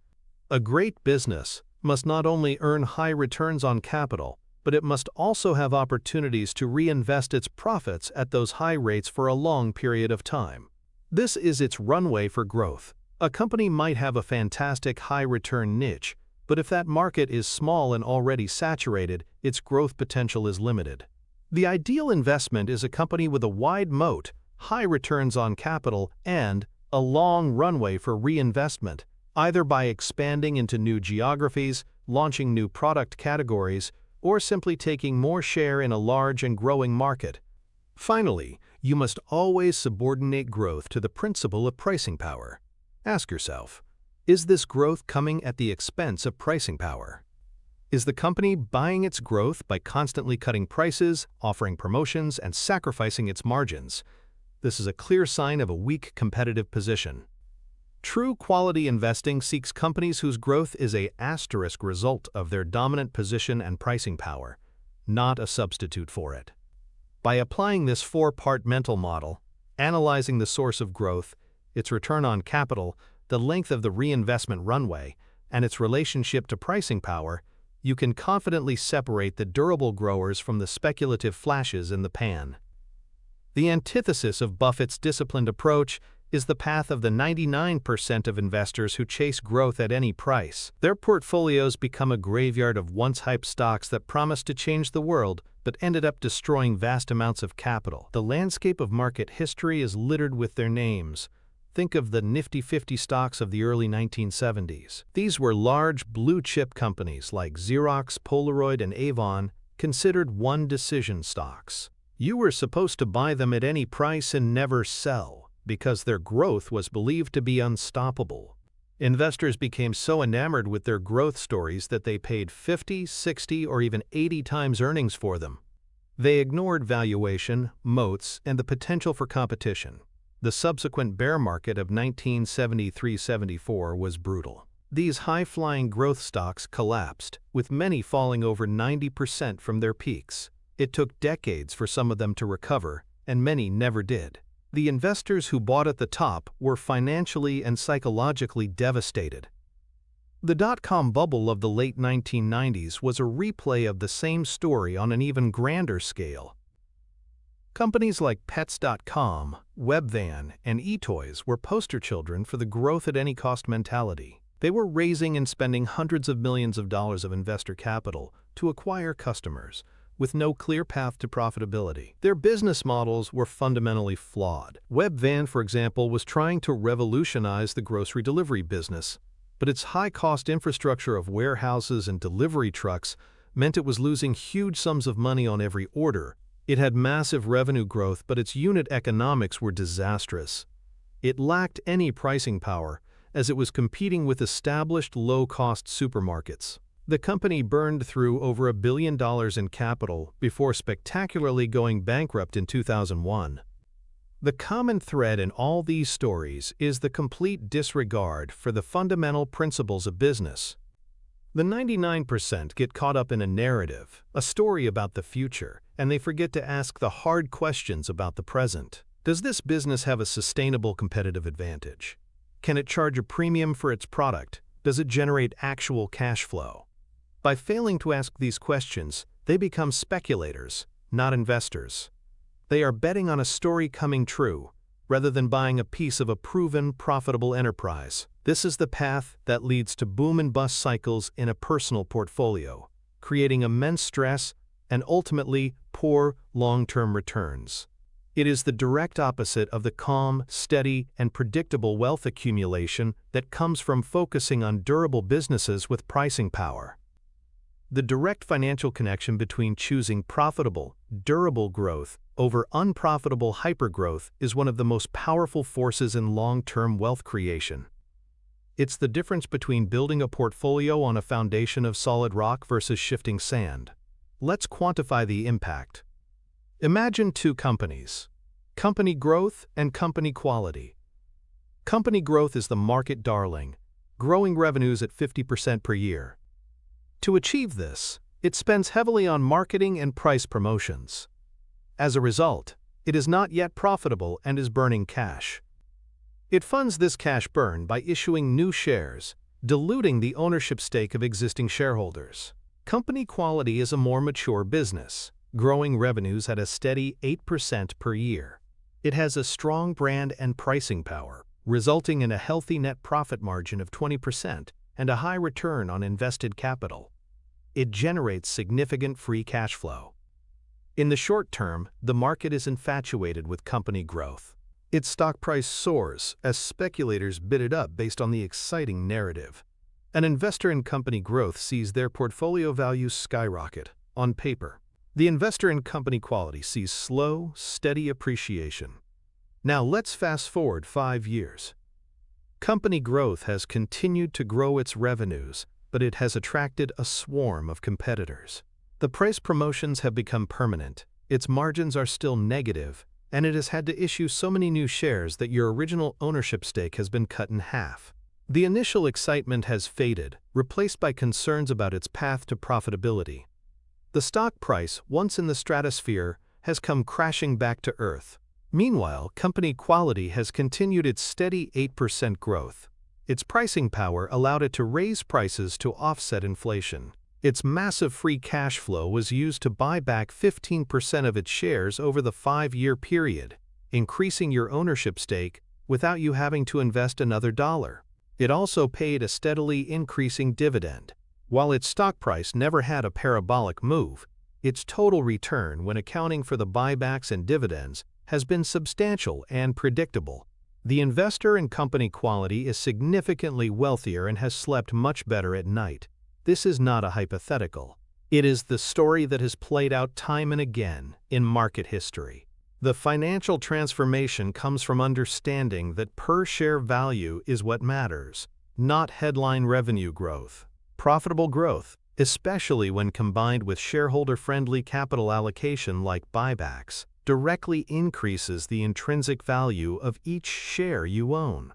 A great business must not only earn high returns on capital, but it must also have opportunities to reinvest its profits at those high rates for a long period of time. This is its runway for growth. A company might have a fantastic high-return niche, but if that market is small and already saturated, its growth potential is limited. The ideal investment is a company with a wide moat, high returns on capital, and a long runway for reinvestment, either by expanding into new geographies, launching new product categories, or simply taking more share in a large and growing market. Finally, you must always subordinate growth to the principle of pricing power. Ask yourself, is this growth coming at the expense of pricing power? Is the company buying its growth by constantly cutting prices, offering promotions, and sacrificing its margins? This is a clear sign of a weak competitive position. True quality investing seeks companies whose growth is an asterisk result of their dominant position and pricing power, not a substitute for it. By applying this four-part mental model, analyzing the source of growth, its return on capital, the length of the reinvestment runway, and its relationship to pricing power, you can confidently separate the durable growers from the speculative flashes in the pan. The antithesis of Buffett's disciplined approach is the path of the 99% of investors who chase growth at any price. Their portfolios become a graveyard of once-hyped stocks that promised to change the world but ended up destroying vast amounts of capital. The landscape of market history is littered with their names. Think of the Nifty 50 stocks of the early 1970s. These were large blue-chip companies like Xerox, Polaroid, and Avon, considered one-decision stocks. You were supposed to buy them at any price and never sell, because their growth was believed to be unstoppable. Investors became so enamored with their growth stories that they paid 50, 60, or even 80 times earnings for them. They ignored valuation, moats, and the potential for competition. The subsequent bear market of 1973-74 was brutal. These high-flying growth stocks collapsed, with many falling over 90% from their peaks. It took decades for some of them to recover, and many never did. The investors who bought at the top were financially and psychologically devastated. The dot-com bubble of the late 1990s was a replay of the same story on an even grander scale. Companies like Pets.com, Webvan, and eToys were poster children for the growth-at-any-cost mentality. They were raising and spending hundreds of millions of dollars of investor capital to acquire customers, with no clear path to profitability. Their business models were fundamentally flawed. Webvan, for example, was trying to revolutionize the grocery delivery business, but its high-cost infrastructure of warehouses and delivery trucks meant it was losing huge sums of money on every order. It had massive revenue growth, but its unit economics were disastrous. It lacked any pricing power, as it was competing with established low-cost supermarkets. The company burned through over $1 billion in capital before spectacularly going bankrupt in 2001. The common thread in all these stories is the complete disregard for the fundamental principles of business. The 99% get caught up in a narrative, a story about the future, and they forget to ask the hard questions about the present. Does this business have a sustainable competitive advantage? Can it charge a premium for its product? Does it generate actual cash flow? By failing to ask these questions, they become speculators, not investors. They are betting on a story coming true, rather than buying a piece of a proven, profitable enterprise. This is the path that leads to boom and bust cycles in a personal portfolio, creating immense stress and ultimately poor long-term returns. It is the direct opposite of the calm, steady, and predictable wealth accumulation that comes from focusing on durable businesses with pricing power. The direct financial connection between choosing profitable, durable growth over unprofitable hypergrowth is one of the most powerful forces in long-term wealth creation. It's the difference between building a portfolio on a foundation of solid rock versus shifting sand. Let's quantify the impact. Imagine two companies: company growth and company quality. Company growth is the market darling, growing revenues at 50% per year. To achieve this, it spends heavily on marketing and price promotions. As a result, it is not yet profitable and is burning cash. It funds this cash burn by issuing new shares, diluting the ownership stake of existing shareholders. Company quality is a more mature business, growing revenues at a steady 8% per year. It has a strong brand and pricing power, resulting in a healthy net profit margin of 20% and a high return on invested capital. It generates significant free cash flow. In the short term, the market is infatuated with company growth. Its stock price soars as speculators bid it up based on the exciting narrative. An investor in company growth sees their portfolio values skyrocket on paper. The investor in company quality sees slow, steady appreciation. Now let's fast forward 5 years. Company growth has continued to grow its revenues, but it has attracted a swarm of competitors. The price promotions have become permanent, its margins are still negative, and it has had to issue so many new shares that your original ownership stake has been cut in half. The initial excitement has faded, replaced by concerns about its path to profitability. The stock price, once in the stratosphere, has come crashing back to earth. Meanwhile, company quality has continued its steady 8% growth. Its pricing power allowed it to raise prices to offset inflation. Its massive free cash flow was used to buy back 15% of its shares over the 5-year period, increasing your ownership stake without you having to invest another dollar. It also paid a steadily increasing dividend. While its stock price never had a parabolic move, its total return when accounting for the buybacks and dividends has been substantial and predictable. The investor in company quality is significantly wealthier and has slept much better at night. This is not a hypothetical. It is the story that has played out time and again in market history. The financial transformation comes from understanding that per-share value is what matters, not headline revenue growth. Profitable growth, especially when combined with shareholder-friendly capital allocation like buybacks, directly increases the intrinsic value of each share you own.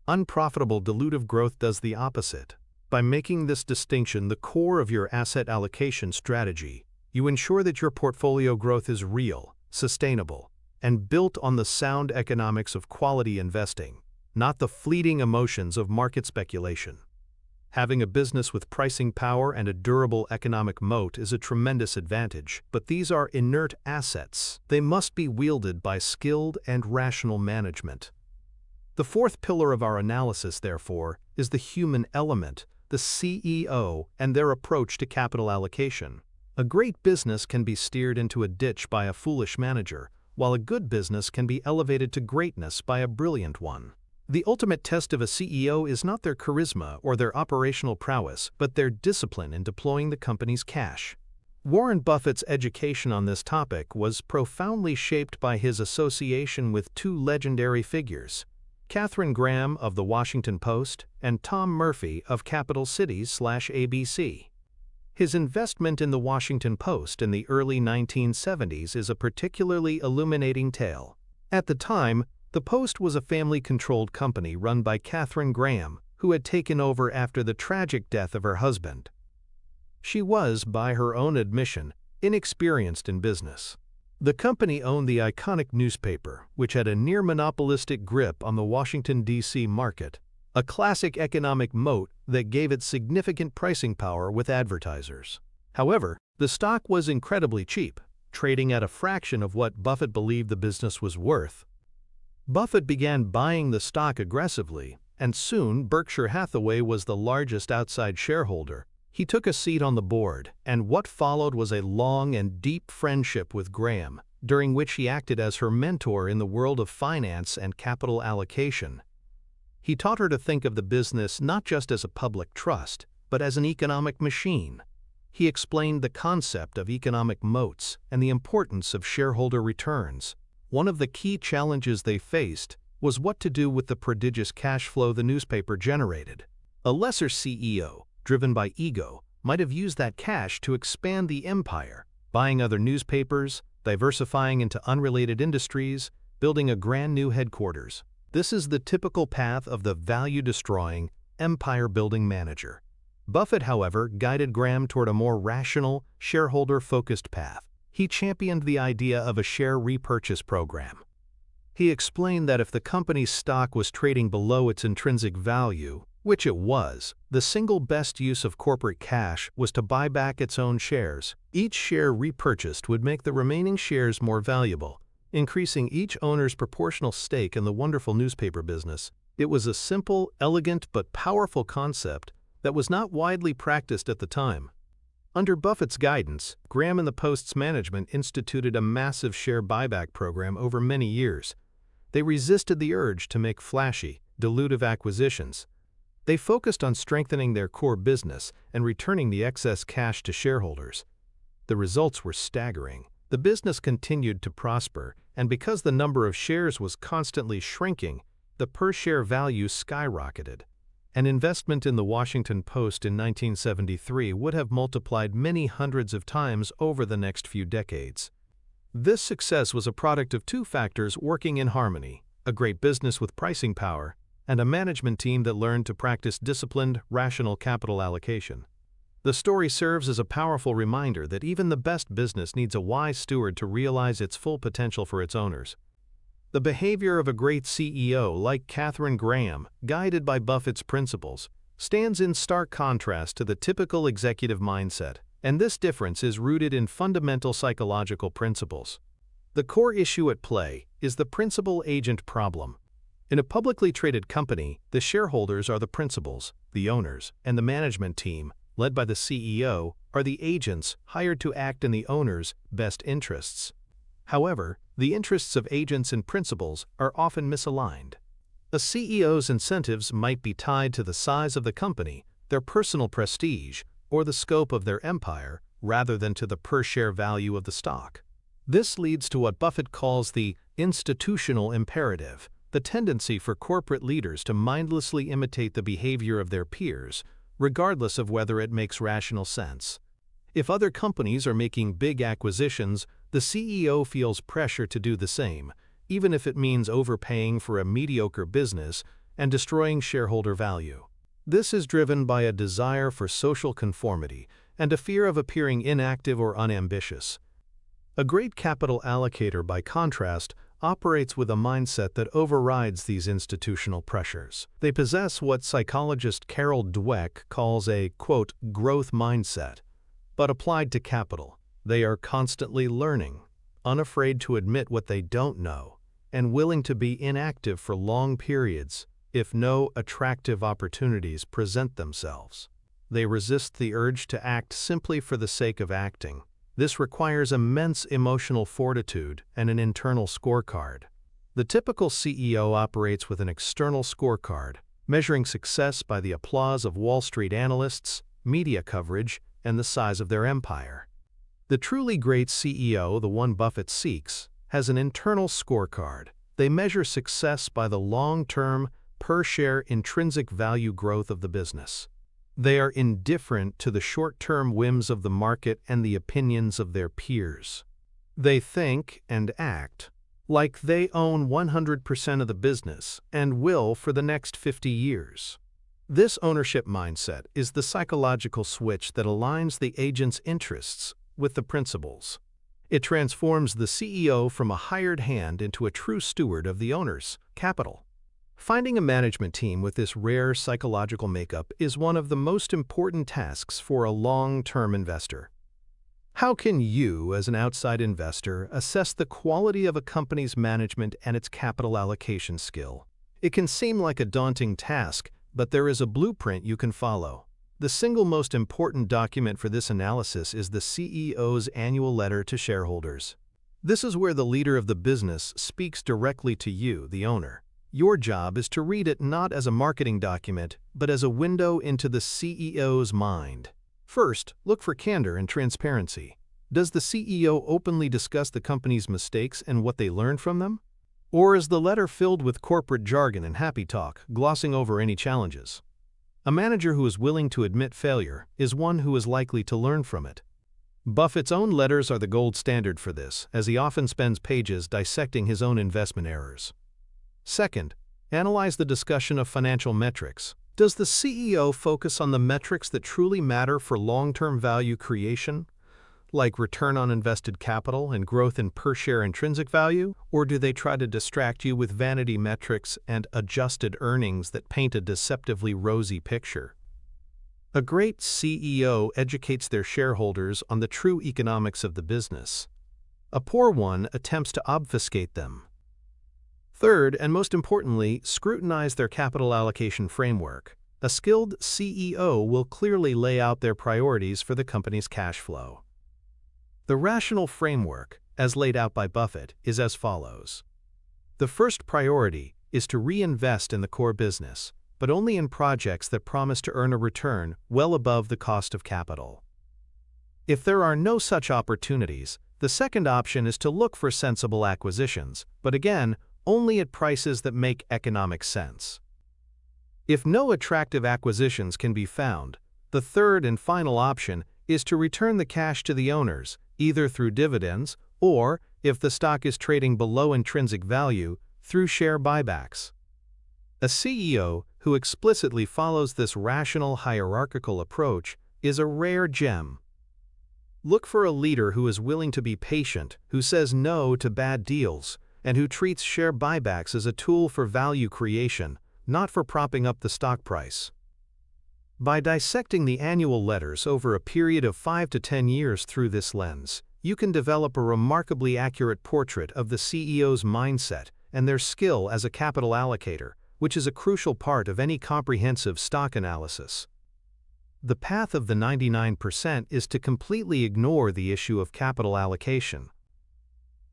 Unprofitable dilutive growth does the opposite. By making this distinction the core of your asset allocation strategy, you ensure that your portfolio growth is real, sustainable, and built on the sound economics of quality investing, not the fleeting emotions of market speculation. Having a business with pricing power and a durable economic moat is a tremendous advantage, but these are inert assets. They must be wielded by skilled and rational management. The fourth pillar of our analysis, therefore, is the human element, the CEO, and their approach to capital allocation. A great business can be steered into a ditch by a foolish manager, while a good business can be elevated to greatness by a brilliant one. The ultimate test of a CEO is not their charisma or their operational prowess, but their discipline in deploying the company's cash. Warren Buffett's education on this topic was profoundly shaped by his association with two legendary figures, Katharine Graham of The Washington Post and Tom Murphy of Capital Cities/ABC. His investment in the Washington Post in the early 1970s is a particularly illuminating tale. At the time, the Post was a family-controlled company run by Katharine Graham, who had taken over after the tragic death of her husband. She was, by her own admission, inexperienced in business. The company owned the iconic newspaper, which had a near-monopolistic grip on the Washington, D.C. market, a classic economic moat that gave it significant pricing power with advertisers. However, the stock was incredibly cheap, trading at a fraction of what Buffett believed the business was worth. Buffett began buying the stock aggressively, and soon Berkshire Hathaway was the largest outside shareholder. He took a seat on the board, and what followed was a long and deep friendship with Graham, during which he acted as her mentor in the world of finance and capital allocation. He taught her to think of the business not just as a public trust, but as an economic machine. He explained the concept of economic moats and the importance of shareholder returns. One of the key challenges they faced was what to do with the prodigious cash flow the newspaper generated. A lesser CEO, driven by ego, might have used that cash to expand the empire, buying other newspapers, diversifying into unrelated industries, building a brand new headquarters. This is the typical path of the value-destroying, empire-building manager. Buffett, however, guided Graham toward a more rational, shareholder-focused path. He championed the idea of a share repurchase program. He explained that if the company's stock was trading below its intrinsic value, which it was, the single best use of corporate cash was to buy back its own shares. Each share repurchased would make the remaining shares more valuable, increasing each owner's proportional stake in the wonderful newspaper business. It was a simple, elegant, but powerful concept that was not widely practiced at the time. Under Buffett's guidance, Graham and the Post's management instituted a massive share buyback program over many years. They resisted the urge to make flashy, dilutive acquisitions. They focused on strengthening their core business and returning the excess cash to shareholders. The results were staggering. The business continued to prosper, and because the number of shares was constantly shrinking, the per-share value skyrocketed. An investment in the Washington Post in 1973 would have multiplied many hundreds of times over the next few decades. This success was a product of two factors working in harmony: a great business with pricing power, and a management team that learned to practice disciplined, rational capital allocation. The story serves as a powerful reminder that even the best business needs a wise steward to realize its full potential for its owners. The behavior of a great CEO like Katharine Graham, guided by Buffett's principles, stands in stark contrast to the typical executive mindset, and this difference is rooted in fundamental psychological principles. The core issue at play is the principal-agent problem. In a publicly traded company, the shareholders are the principals, the owners, and the management team, led by the CEO, are the agents hired to act in the owner's best interests. However, the interests of agents and principals are often misaligned. A CEO's incentives might be tied to the size of the company, their personal prestige, or the scope of their empire, rather than to the per-share value of the stock. This leads to what Buffett calls the institutional imperative, the tendency for corporate leaders to mindlessly imitate the behavior of their peers, regardless of whether it makes rational sense. If other companies are making big acquisitions, the CEO feels pressure to do the same, even if it means overpaying for a mediocre business and destroying shareholder value. This is driven by a desire for social conformity and a fear of appearing inactive or unambitious. A great capital allocator, by contrast, operates with a mindset that overrides these institutional pressures. They possess what psychologist Carol Dweck calls a, quote, growth mindset, but applied to capital. They are constantly learning, unafraid to admit what they don't know, and willing to be inactive for long periods if no attractive opportunities present themselves. They resist the urge to act simply for the sake of acting. This requires immense emotional fortitude and an internal scorecard. The typical CEO operates with an external scorecard, measuring success by the applause of Wall Street analysts, media coverage, and the size of their empire. The truly great CEO, the one Buffett seeks, has an internal scorecard. They measure success by the long-term, per-share intrinsic value growth of the business. They are indifferent to the short-term whims of the market and the opinions of their peers. They think and act like they own 100% of the business and will for the next 50 years. This ownership mindset is the psychological switch that aligns the agent's interests with the principal's. It transforms the CEO from a hired hand into a true steward of the owner's capital. Finding a management team with this rare psychological makeup is one of the most important tasks for a long-term investor. How can you, as an outside investor, assess the quality of a company's management and its capital allocation skill? It can seem like a daunting task, but there is a blueprint you can follow. The single most important document for this analysis is the CEO's annual letter to shareholders. This is where the leader of the business speaks directly to you, the owner. Your job is to read it not as a marketing document, but as a window into the CEO's mind. First, look for candor and transparency. Does the CEO openly discuss the company's mistakes and what they learned from them? Or is the letter filled with corporate jargon and happy talk, glossing over any challenges? A manager who is willing to admit failure is one who is likely to learn from it. Buffett's own letters are the gold standard for this, as he often spends pages dissecting his own investment errors. Second, analyze the discussion of financial metrics. Does the CEO focus on the metrics that truly matter for long-term value creation, like return on invested capital and growth in per-share intrinsic value, or do they try to distract you with vanity metrics and adjusted earnings that paint a deceptively rosy picture? A great CEO educates their shareholders on the true economics of the business. A poor one attempts to obfuscate them. Third, and most importantly, scrutinize their capital allocation framework. A skilled CEO will clearly lay out their priorities for the company's cash flow. The rational framework, as laid out by Buffett, is as follows. The first priority is to reinvest in the core business, but only in projects that promise to earn a return well above the cost of capital. If there are no such opportunities, the second option is to look for sensible acquisitions, but again, only at prices that make economic sense. If no attractive acquisitions can be found, the third and final option is to return the cash to the owners, either through dividends or, if the stock is trading below intrinsic value, through share buybacks. A CEO who explicitly follows this rational hierarchical approach is a rare gem. Look for a leader who is willing to be patient, who says no to bad deals, and who treats share buybacks as a tool for value creation, not for propping up the stock price. By dissecting the annual letters over a period of 5 to 10 years through this lens, you can develop a remarkably accurate portrait of the CEO's mindset and their skill as a capital allocator, which is a crucial part of any comprehensive stock analysis. The path of the 99% is to completely ignore the issue of capital allocation.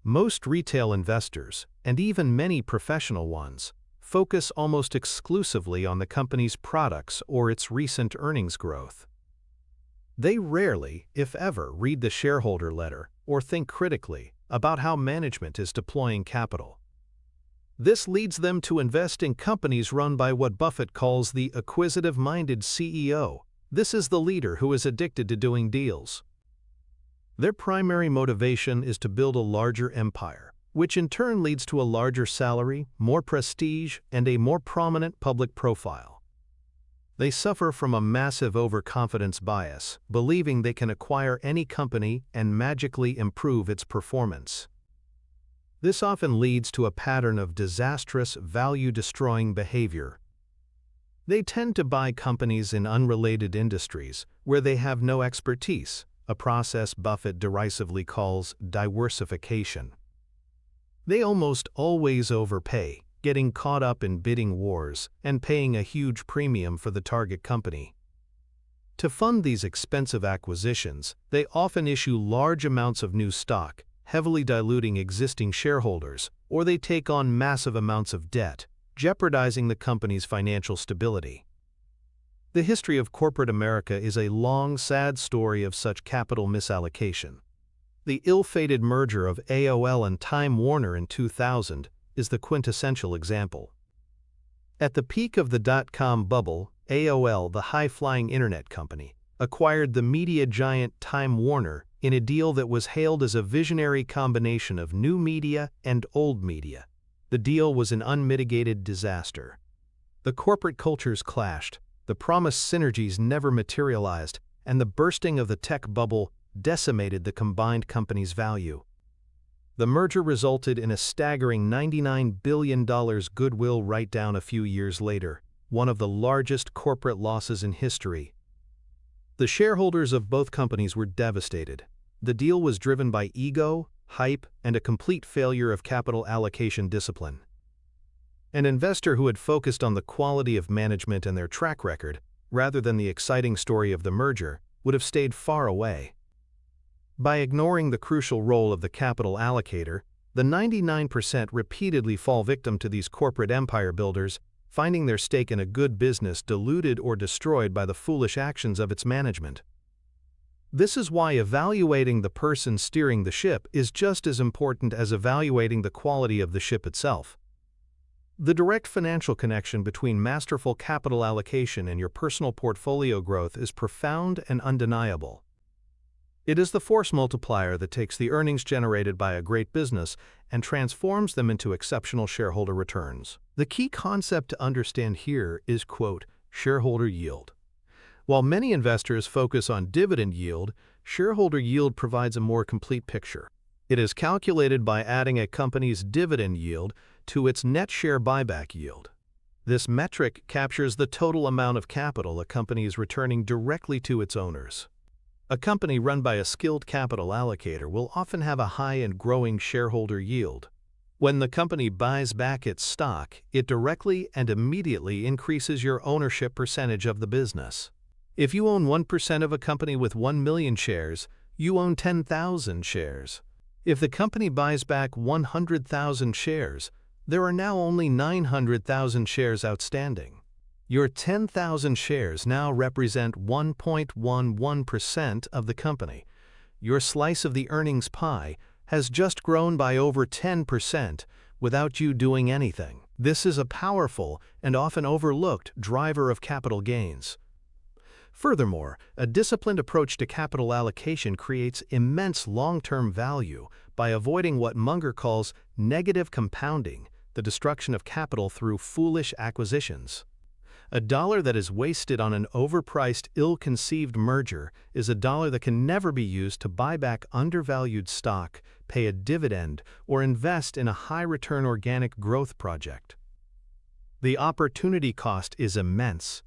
Most retail investors, and even many professional ones, focus almost exclusively on the company's products or its recent earnings growth. They rarely, if ever, read the shareholder letter or think critically about how management is deploying capital. This leads them to invest in companies run by what Buffett calls the acquisitive-minded CEO. This is the leader who is addicted to doing deals. Their primary motivation is to build a larger empire, which in turn leads to a larger salary, more prestige, and a more prominent public profile. They suffer from a massive overconfidence bias, believing they can acquire any company and magically improve its performance. This often leads to a pattern of disastrous, value-destroying behavior. They tend to buy companies in unrelated industries where they have no expertise, a process Buffett derisively calls diversification. They almost always overpay, getting caught up in bidding wars and paying a huge premium for the target company. To fund these expensive acquisitions, they often issue large amounts of new stock, heavily diluting existing shareholders, or they take on massive amounts of debt, jeopardizing the company's financial stability. The history of corporate America is a long, sad story of such capital misallocation. The ill-fated merger of AOL and Time Warner in 2000 is the quintessential example. At the peak of the dot-com bubble, AOL, the high-flying internet company, acquired the media giant Time Warner in a deal that was hailed as a visionary combination of new media and old media. The deal was an unmitigated disaster. The corporate cultures clashed, the promised synergies never materialized, and the bursting of the tech bubble decimated the combined company's value. The merger resulted in a staggering $99 billion goodwill write-down a few years later, one of the largest corporate losses in history. The shareholders of both companies were devastated. The deal was driven by ego, hype, and a complete failure of capital allocation discipline. An investor who had focused on the quality of management and their track record, rather than the exciting story of the merger, would have stayed far away. By ignoring the crucial role of the capital allocator, the 99% repeatedly fall victim to these corporate empire builders, finding their stake in a good business diluted or destroyed by the foolish actions of its management. This is why evaluating the person steering the ship is just as important as evaluating the quality of the ship itself. The direct financial connection between masterful capital allocation and your personal portfolio growth is profound and undeniable. It is the force multiplier that takes the earnings generated by a great business and transforms them into exceptional shareholder returns. The key concept to understand here is, quote, shareholder yield. While many investors focus on dividend yield, shareholder yield provides a more complete picture. It is calculated by adding a company's dividend yield to its net share buyback yield. This metric captures the total amount of capital a company is returning directly to its owners. A company run by a skilled capital allocator will often have a high and growing shareholder yield. When the company buys back its stock, it directly and immediately increases your ownership percentage of the business. If you own 1% of a company with 1 million shares, you own 10,000 shares. If the company buys back 100,000 shares, there are now only 900,000 shares outstanding. Your 10,000 shares now represent 1.11% of the company. Your slice of the earnings pie has just grown by over 10% without you doing anything. This is a powerful and often overlooked driver of capital gains. Furthermore, a disciplined approach to capital allocation creates immense long-term value by avoiding what Munger calls negative compounding, the destruction of capital through foolish acquisitions. A dollar that is wasted on an overpriced, ill-conceived merger is a dollar that can never be used to buy back undervalued stock, pay a dividend, or invest in a high-return organic growth project. The opportunity cost is immense.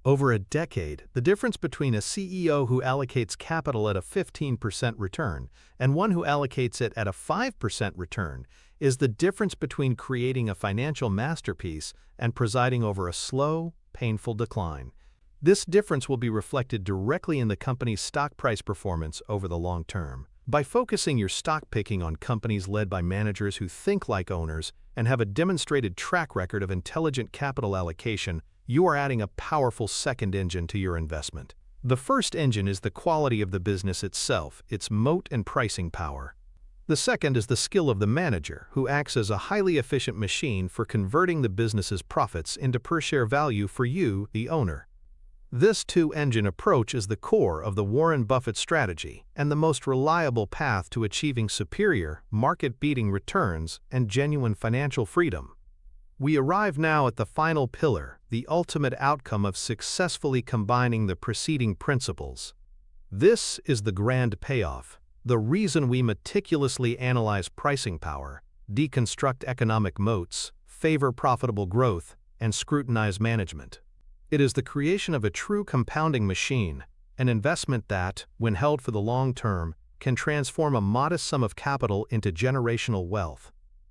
Over a decade, the difference between a CEO who allocates capital at a 15% return and one who allocates it at a 5% return is the difference between creating a financial masterpiece and presiding over a slow, painful decline. This difference will be reflected directly in the company's stock price performance over the long term. By focusing your stock picking on companies led by managers who think like owners and have a demonstrated track record of intelligent capital allocation, you are adding a powerful second engine to your investment. The first engine is the quality of the business itself, its moat and pricing power. The second is the skill of the manager, who acts as a highly efficient machine for converting the business's profits into per-share value for you, the owner. This two-engine approach is the core of the Warren Buffett strategy and the most reliable path to achieving superior, market-beating returns and genuine financial freedom. We arrive now at the final pillar, the ultimate outcome of successfully combining the preceding principles. This is the grand payoff. The reason we meticulously analyze pricing power, deconstruct economic moats, favor profitable growth, and scrutinize management. It is the creation of a true compounding machine, an investment that, when held for the long term, can transform a modest sum of capital into generational wealth.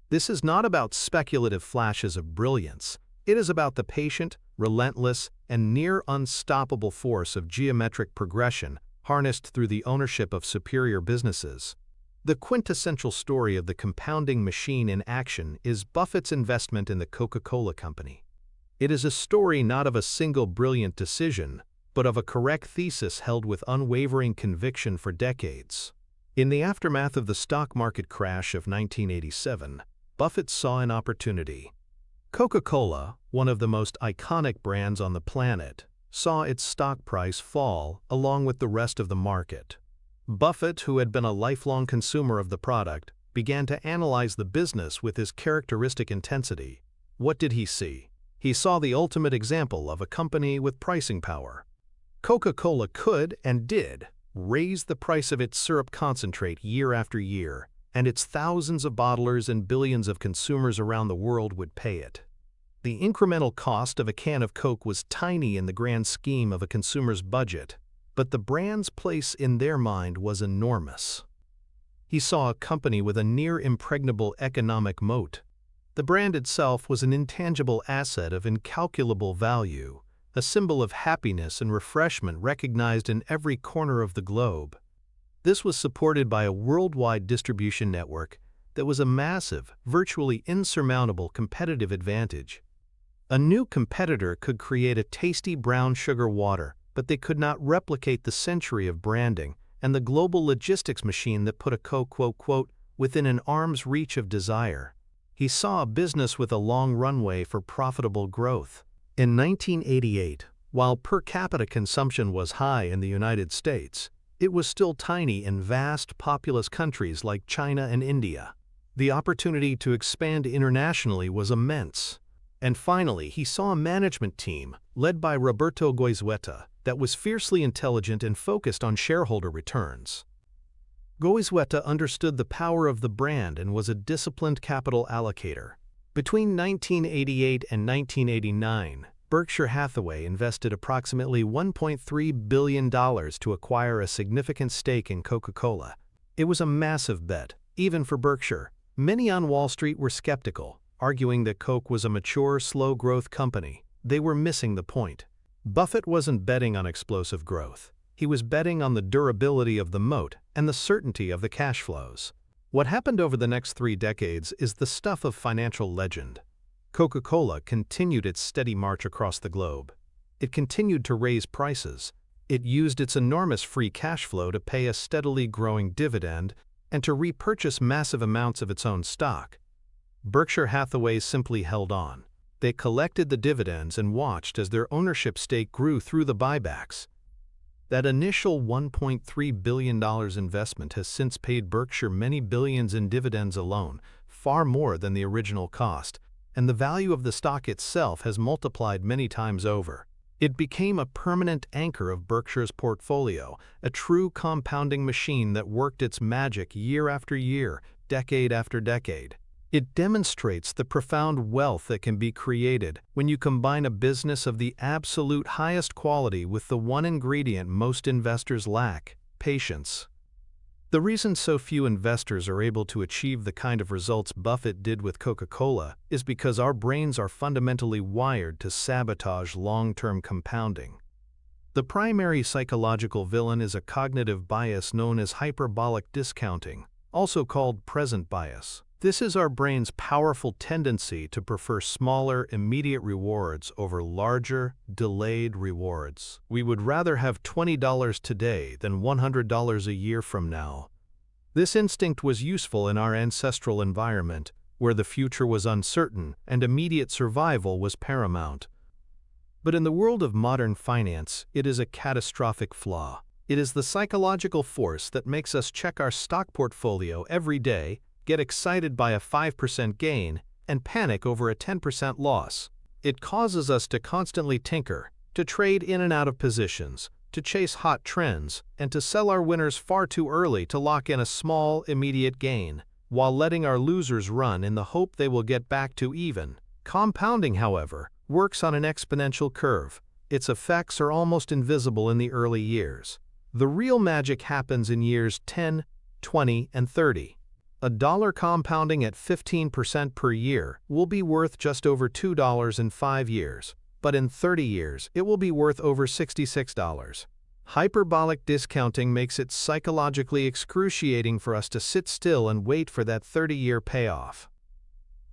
This is not about speculative flashes of brilliance. It is about the patient, relentless, and near unstoppable force of geometric progression harnessed through the ownership of superior businesses. The quintessential story of the compounding machine in action is Buffett's investment in the Coca-Cola Company. It is a story not of a single brilliant decision, but of a correct thesis held with unwavering conviction for decades. In the aftermath of the stock market crash of 1987, Buffett saw an opportunity. Coca-Cola, one of the most iconic brands on the planet, saw its stock price fall along with the rest of the market. Buffett, who had been a lifelong consumer of the product, began to analyze the business with his characteristic intensity. What did he see? He saw the ultimate example of a company with pricing power. Coca-Cola could and did raise the price of its syrup concentrate year after year, and its thousands of bottlers and billions of consumers around the world would pay it. The incremental cost of a can of Coke was tiny in the grand scheme of a consumer's budget, but the brand's place in their mind was enormous. He saw a company with a near-impregnable economic moat. The brand itself was an intangible asset of incalculable value, a symbol of happiness and refreshment recognized in every corner of the globe. This was supported by a worldwide distribution network that was a massive, virtually insurmountable competitive advantage. A new competitor could create a tasty brown sugar water, but they could not replicate the century of branding and the global logistics machine that put a Coke, within an arm's reach of desire. He saw a business with a long runway for profitable growth. In 1988, while per capita consumption was high in the United States, it was still tiny in vast, populous countries like China and India. The opportunity to expand internationally was immense. And finally, he saw a management team, led by Roberto Goizueta, that was fiercely intelligent and focused on shareholder returns. Goizueta understood the power of the brand and was a disciplined capital allocator. Between 1988 and 1989, Berkshire Hathaway invested approximately $1.3 billion to acquire a significant stake in Coca-Cola. It was a massive bet, even for Berkshire. Many on Wall Street were skeptical, arguing that Coke was a mature, slow-growth company. They were missing the point. Buffett wasn't betting on explosive growth. He was betting on the durability of the moat and the certainty of the cash flows. What happened over the next 3 decades is the stuff of financial legend. Coca-Cola continued its steady march across the globe. It continued to raise prices. It used its enormous free cash flow to pay a steadily growing dividend and to repurchase massive amounts of its own stock. Berkshire Hathaway simply held on. They collected the dividends and watched as their ownership stake grew through the buybacks. That initial $1.3 billion investment has since paid Berkshire many billions in dividends alone, far more than the original cost, and the value of the stock itself has multiplied many times over. It became a permanent anchor of Berkshire's portfolio, a true compounding machine that worked its magic year after year, decade after decade. It demonstrates the profound wealth that can be created when you combine a business of the absolute highest quality with the one ingredient most investors lack: patience. The reason so few investors are able to achieve the kind of results Buffett did with Coca-Cola is because our brains are fundamentally wired to sabotage long-term compounding. The primary psychological villain is a cognitive bias known as hyperbolic discounting, also called present bias. This is our brain's powerful tendency to prefer smaller, immediate rewards over larger, delayed rewards. We would rather have $20 today than $100 a year from now. This instinct was useful in our ancestral environment, where the future was uncertain and immediate survival was paramount. But in the world of modern finance, it is a catastrophic flaw. It is the psychological force that makes us check our stock portfolio every day, get excited by a 5% gain, and panic over a 10% loss. It causes us to constantly tinker, to trade in and out of positions, to chase hot trends, and to sell our winners far too early to lock in a small, immediate gain, while letting our losers run in the hope they will get back to even. Compounding, however, works on an exponential curve. Its effects are almost invisible in the early years. The real magic happens in years 10, 20, and 30. $1 compounding at 15% per year will be worth just over $2 in 5 years, but in 30 years it will be worth over $66. Hyperbolic discounting makes it psychologically excruciating for us to sit still and wait for that 30-year payoff.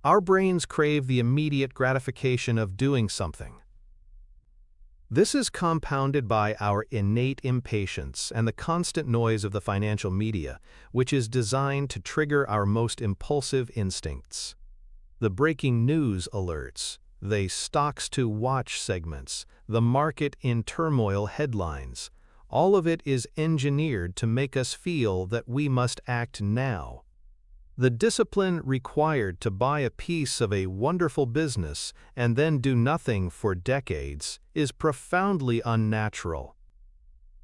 Our brains crave the immediate gratification of doing something. This is compounded by our innate impatience and the constant noise of the financial media, which is designed to trigger our most impulsive instincts. the breaking news alerts, the stocks to watch segments, the market in turmoil headlines. All of it is engineered to make us feel that we must act now. The discipline required to buy a piece of a wonderful business and then do nothing for decades is profoundly unnatural.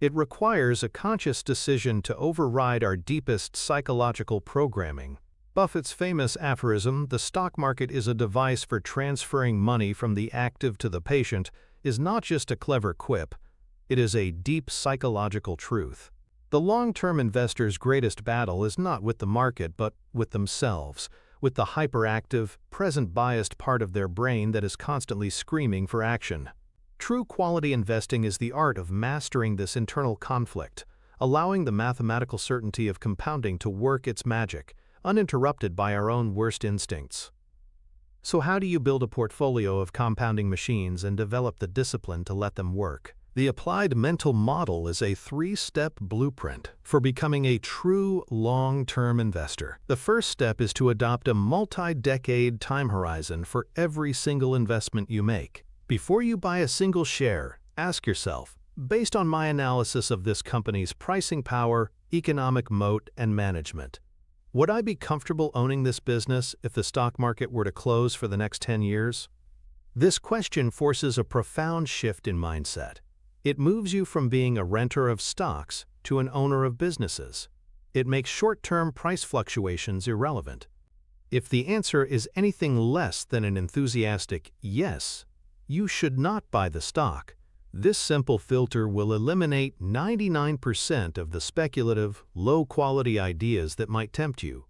It requires a conscious decision to override our deepest psychological programming. Buffett's famous aphorism, "The stock market is a device for transferring money from the active to the patient," is not just a clever quip, it is a deep psychological truth. The long-term investor's greatest battle is not with the market but with themselves, with the hyperactive, present-biased part of their brain that is constantly screaming for action. True quality investing is the art of mastering this internal conflict, allowing the mathematical certainty of compounding to work its magic, uninterrupted by our own worst instincts. So how do you build a portfolio of compounding machines and develop the discipline to let them work? The applied mental model is a three-step blueprint for becoming a true long-term investor. The first step is to adopt a multi-decade time horizon for every single investment you make. Before you buy a single share, ask yourself, based on my analysis of this company's pricing power, economic moat, and management, would I be comfortable owning this business if the stock market were to close for the next 10 years? This question forces a profound shift in mindset. It moves you from being a renter of stocks to an owner of businesses. It makes short-term price fluctuations irrelevant. If the answer is anything less than an enthusiastic yes, you should not buy the stock. This simple filter will eliminate 99% of the speculative, low-quality ideas that might tempt you.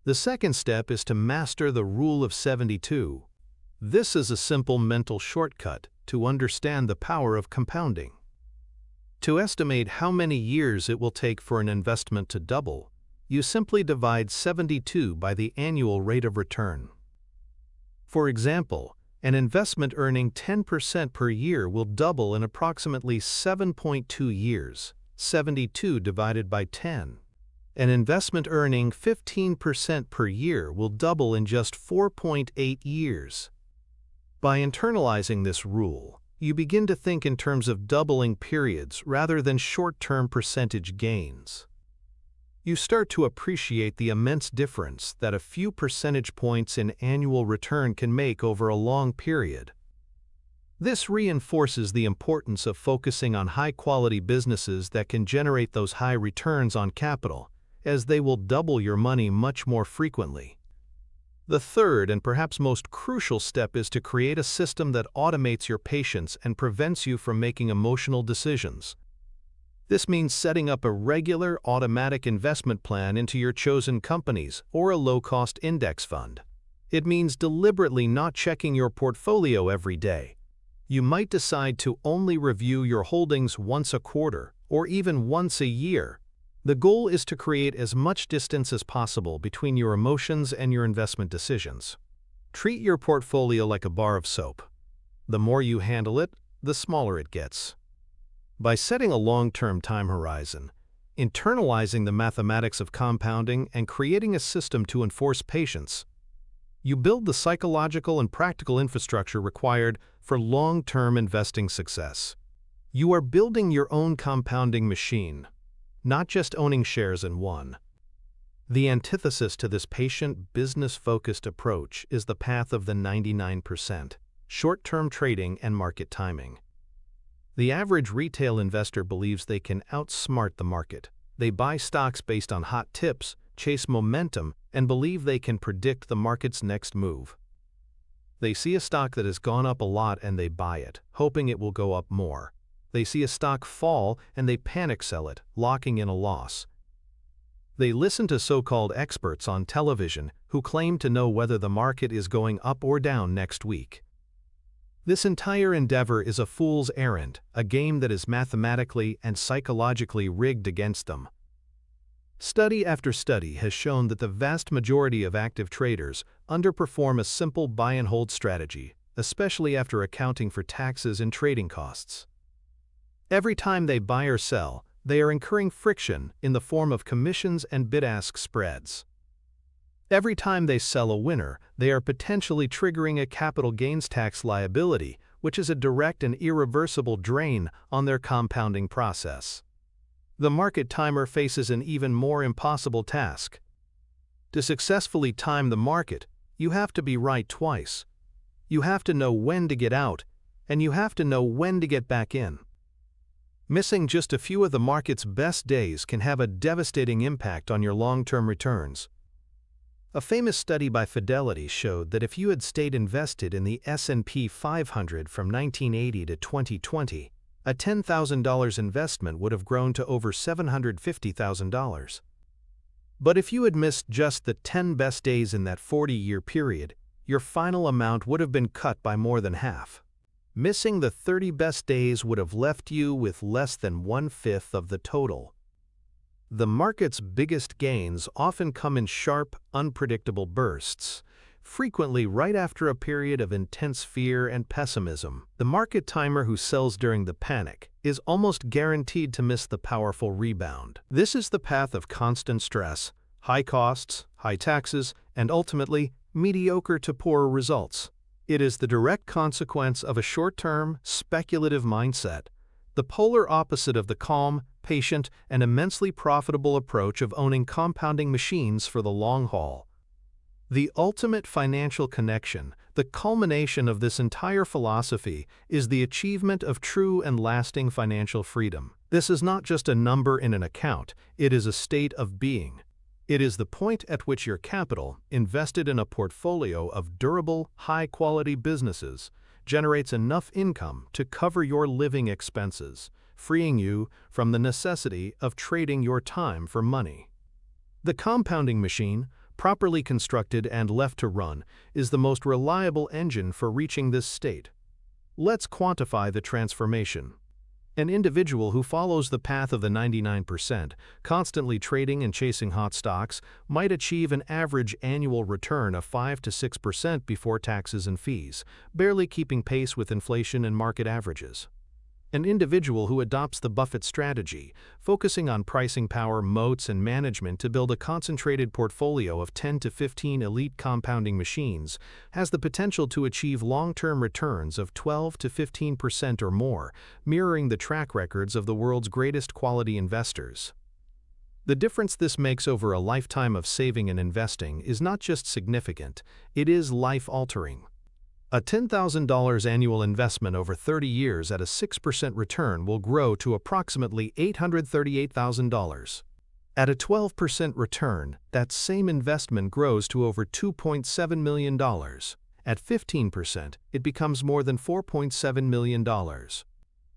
The second step is to master the Rule of 72. This is a simple mental shortcut to understand the power of compounding. To estimate how many years it will take for an investment to double, you simply divide 72 by the annual rate of return. For example, an investment earning 10% per year will double in approximately 7.2 years, 72 divided by 10. An investment earning 15% per year will double in just 4.8 years. By internalizing this rule, you begin to think in terms of doubling periods rather than short-term percentage gains. You start to appreciate the immense difference that a few percentage points in annual return can make over a long period. This reinforces the importance of focusing on high-quality businesses that can generate those high returns on capital, as they will double your money much more frequently. The third and perhaps most crucial step is to create a system that automates your patience and prevents you from making emotional decisions. This means setting up a regular automatic investment plan into your chosen companies or a low-cost index fund. It means deliberately not checking your portfolio every day. You might decide to only review your holdings once a quarter or even once a year. The goal is to create as much distance as possible between your emotions and your investment decisions. Treat your portfolio like a bar of soap. The more you handle it, the smaller it gets. By setting a long-term time horizon, internalizing the mathematics of compounding, and creating a system to enforce patience, you build the psychological and practical infrastructure required for long-term investing success. You are building your own compounding machine, not just owning shares in one. The antithesis to this patient, business-focused approach is the path of the 99%, short-term trading and market timing. The average retail investor believes they can outsmart the market. They buy stocks based on hot tips, chase momentum, and believe they can predict the market's next move. They see a stock that has gone up a lot and they buy it, hoping it will go up more. They see a stock fall and they panic sell it, locking in a loss. They listen to so-called experts on television who claim to know whether the market is going up or down next week. This entire endeavor is a fool's errand, a game that is mathematically and psychologically rigged against them. Study after study has shown that the vast majority of active traders underperform a simple buy-and-hold strategy, especially after accounting for taxes and trading costs. Every time they buy or sell, they are incurring friction in the form of commissions and bid-ask spreads. Every time they sell a winner, they are potentially triggering a capital gains tax liability, which is a direct and irreversible drain on their compounding process. The market timer faces an even more impossible task. To successfully time the market, you have to be right twice. You have to know when to get out, and you have to know when to get back in. Missing just a few of the market's best days can have a devastating impact on your long-term returns. A famous study by Fidelity showed that if you had stayed invested in the S&P 500 from 1980 to 2020, a $10,000 investment would have grown to over $750,000. But if you had missed just the 10 best days in that 40-year period, your final amount would have been cut by more than half. Missing the 30 best days would have left you with less than 1/5 of the total. The market's biggest gains often come in sharp, unpredictable bursts, frequently right after a period of intense fear and pessimism. The market timer who sells during the panic is almost guaranteed to miss the powerful rebound. This is the path of constant stress, high costs, high taxes, and ultimately, mediocre to poor results. It is the direct consequence of a short-term, speculative mindset, the polar opposite of the calm, patient, and immensely profitable approach of owning compounding machines for the long haul. The ultimate financial connection, the culmination of this entire philosophy, is the achievement of true and lasting financial freedom. This is not just a number in an account, it is a state of being. It is the point at which your capital, invested in a portfolio of durable, high-quality businesses, generates enough income to cover your living expenses, freeing you from the necessity of trading your time for money. The compounding machine, properly constructed and left to run, is the most reliable engine for reaching this state. Let's quantify the transformation. An individual who follows the path of the 99%, constantly trading and chasing hot stocks, might achieve an average annual return of 5 to 6% before taxes and fees, barely keeping pace with inflation and market averages. An individual who adopts the Buffett strategy, focusing on pricing power, moats, and management to build a concentrated portfolio of 10 to 15 elite compounding machines, has the potential to achieve long-term returns of 12 to 15% or more, mirroring the track records of the world's greatest quality investors. The difference this makes over a lifetime of saving and investing is not just significant, it is life-altering. A $10,000 annual investment over 30 years at a 6% return will grow to approximately $838,000. At a 12% return, that same investment grows to over $2.7 million. At 15%, it becomes more than $4.7 million.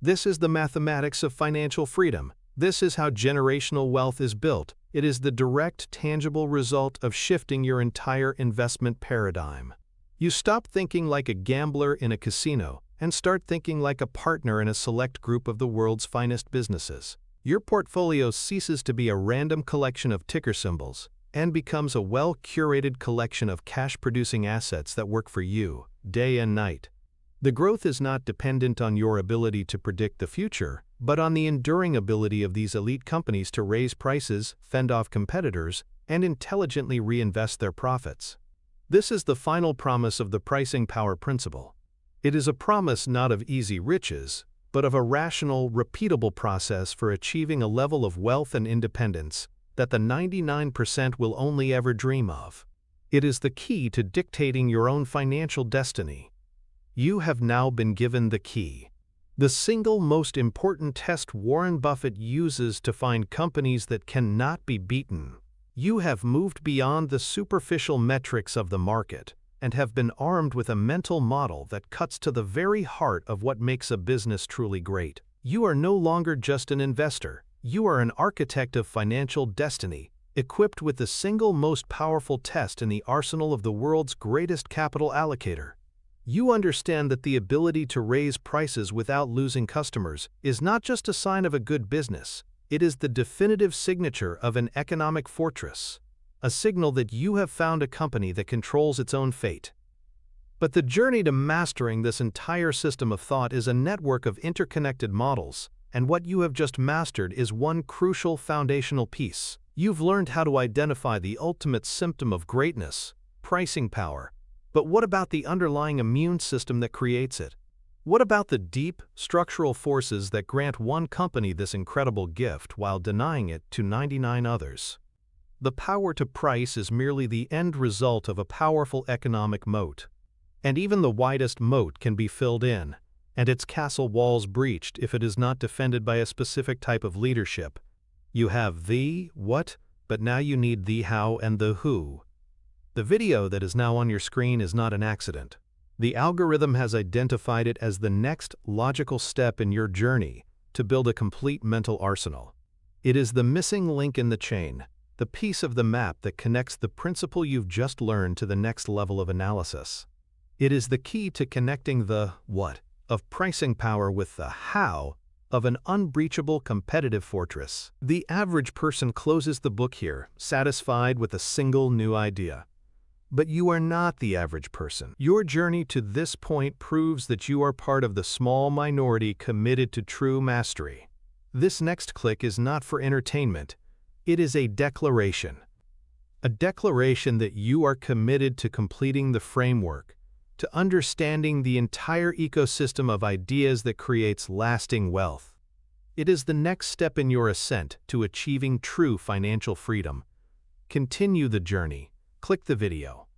This is the mathematics of financial freedom. This is how generational wealth is built. It is the direct, tangible result of shifting your entire investment paradigm. You stop thinking like a gambler in a casino and start thinking like a partner in a select group of the world's finest businesses. Your portfolio ceases to be a random collection of ticker symbols and becomes a well-curated collection of cash-producing assets that work for you, day and night. The growth is not dependent on your ability to predict the future, but on the enduring ability of these elite companies to raise prices, fend off competitors, and intelligently reinvest their profits. This is the final promise of the pricing power principle. It is a promise not of easy riches, but of a rational, repeatable process for achieving a level of wealth and independence that the 99% will only ever dream of. It is the key to dictating your own financial destiny. You have now been given the key. The single most important test Warren Buffett uses to find companies that cannot be beaten. You have moved beyond the superficial metrics of the market and have been armed with a mental model that cuts to the very heart of what makes a business truly great. You are no longer just an investor. You are an architect of financial destiny, equipped with the single most powerful test in the arsenal of the world's greatest capital allocator. You understand that the ability to raise prices without losing customers is not just a sign of a good business. It is the definitive signature of an economic fortress, a signal that you have found a company that controls its own fate. But the journey to mastering this entire system of thought is a network of interconnected models, and what you have just mastered is one crucial foundational piece. You've learned how to identify the ultimate symptom of greatness, pricing power. But what about the underlying immune system that creates it? What about the deep, structural forces that grant one company this incredible gift while denying it to 99 others? The power to price is merely the end result of a powerful economic moat. And even the widest moat can be filled in, and its castle walls breached if it is not defended by a specific type of leadership. You have the what, but now you need the how and the who. The video that is now on your screen is not an accident. The algorithm has identified it as the next logical step in your journey to build a complete mental arsenal. It is the missing link in the chain, the piece of the map that connects the principle you've just learned to the next level of analysis. It is the key to connecting the what of pricing power with the how of an unbreachable competitive fortress. The average person closes the book here, satisfied with a single new idea. But you are not the average person. Your journey to this point proves that you are part of the small minority committed to true mastery. This next click is not for entertainment. It is a declaration. A declaration that you are committed to completing the framework, to understanding the entire ecosystem of ideas that creates lasting wealth. It is the next step in your ascent to achieving true financial freedom. Continue the journey. Click the video.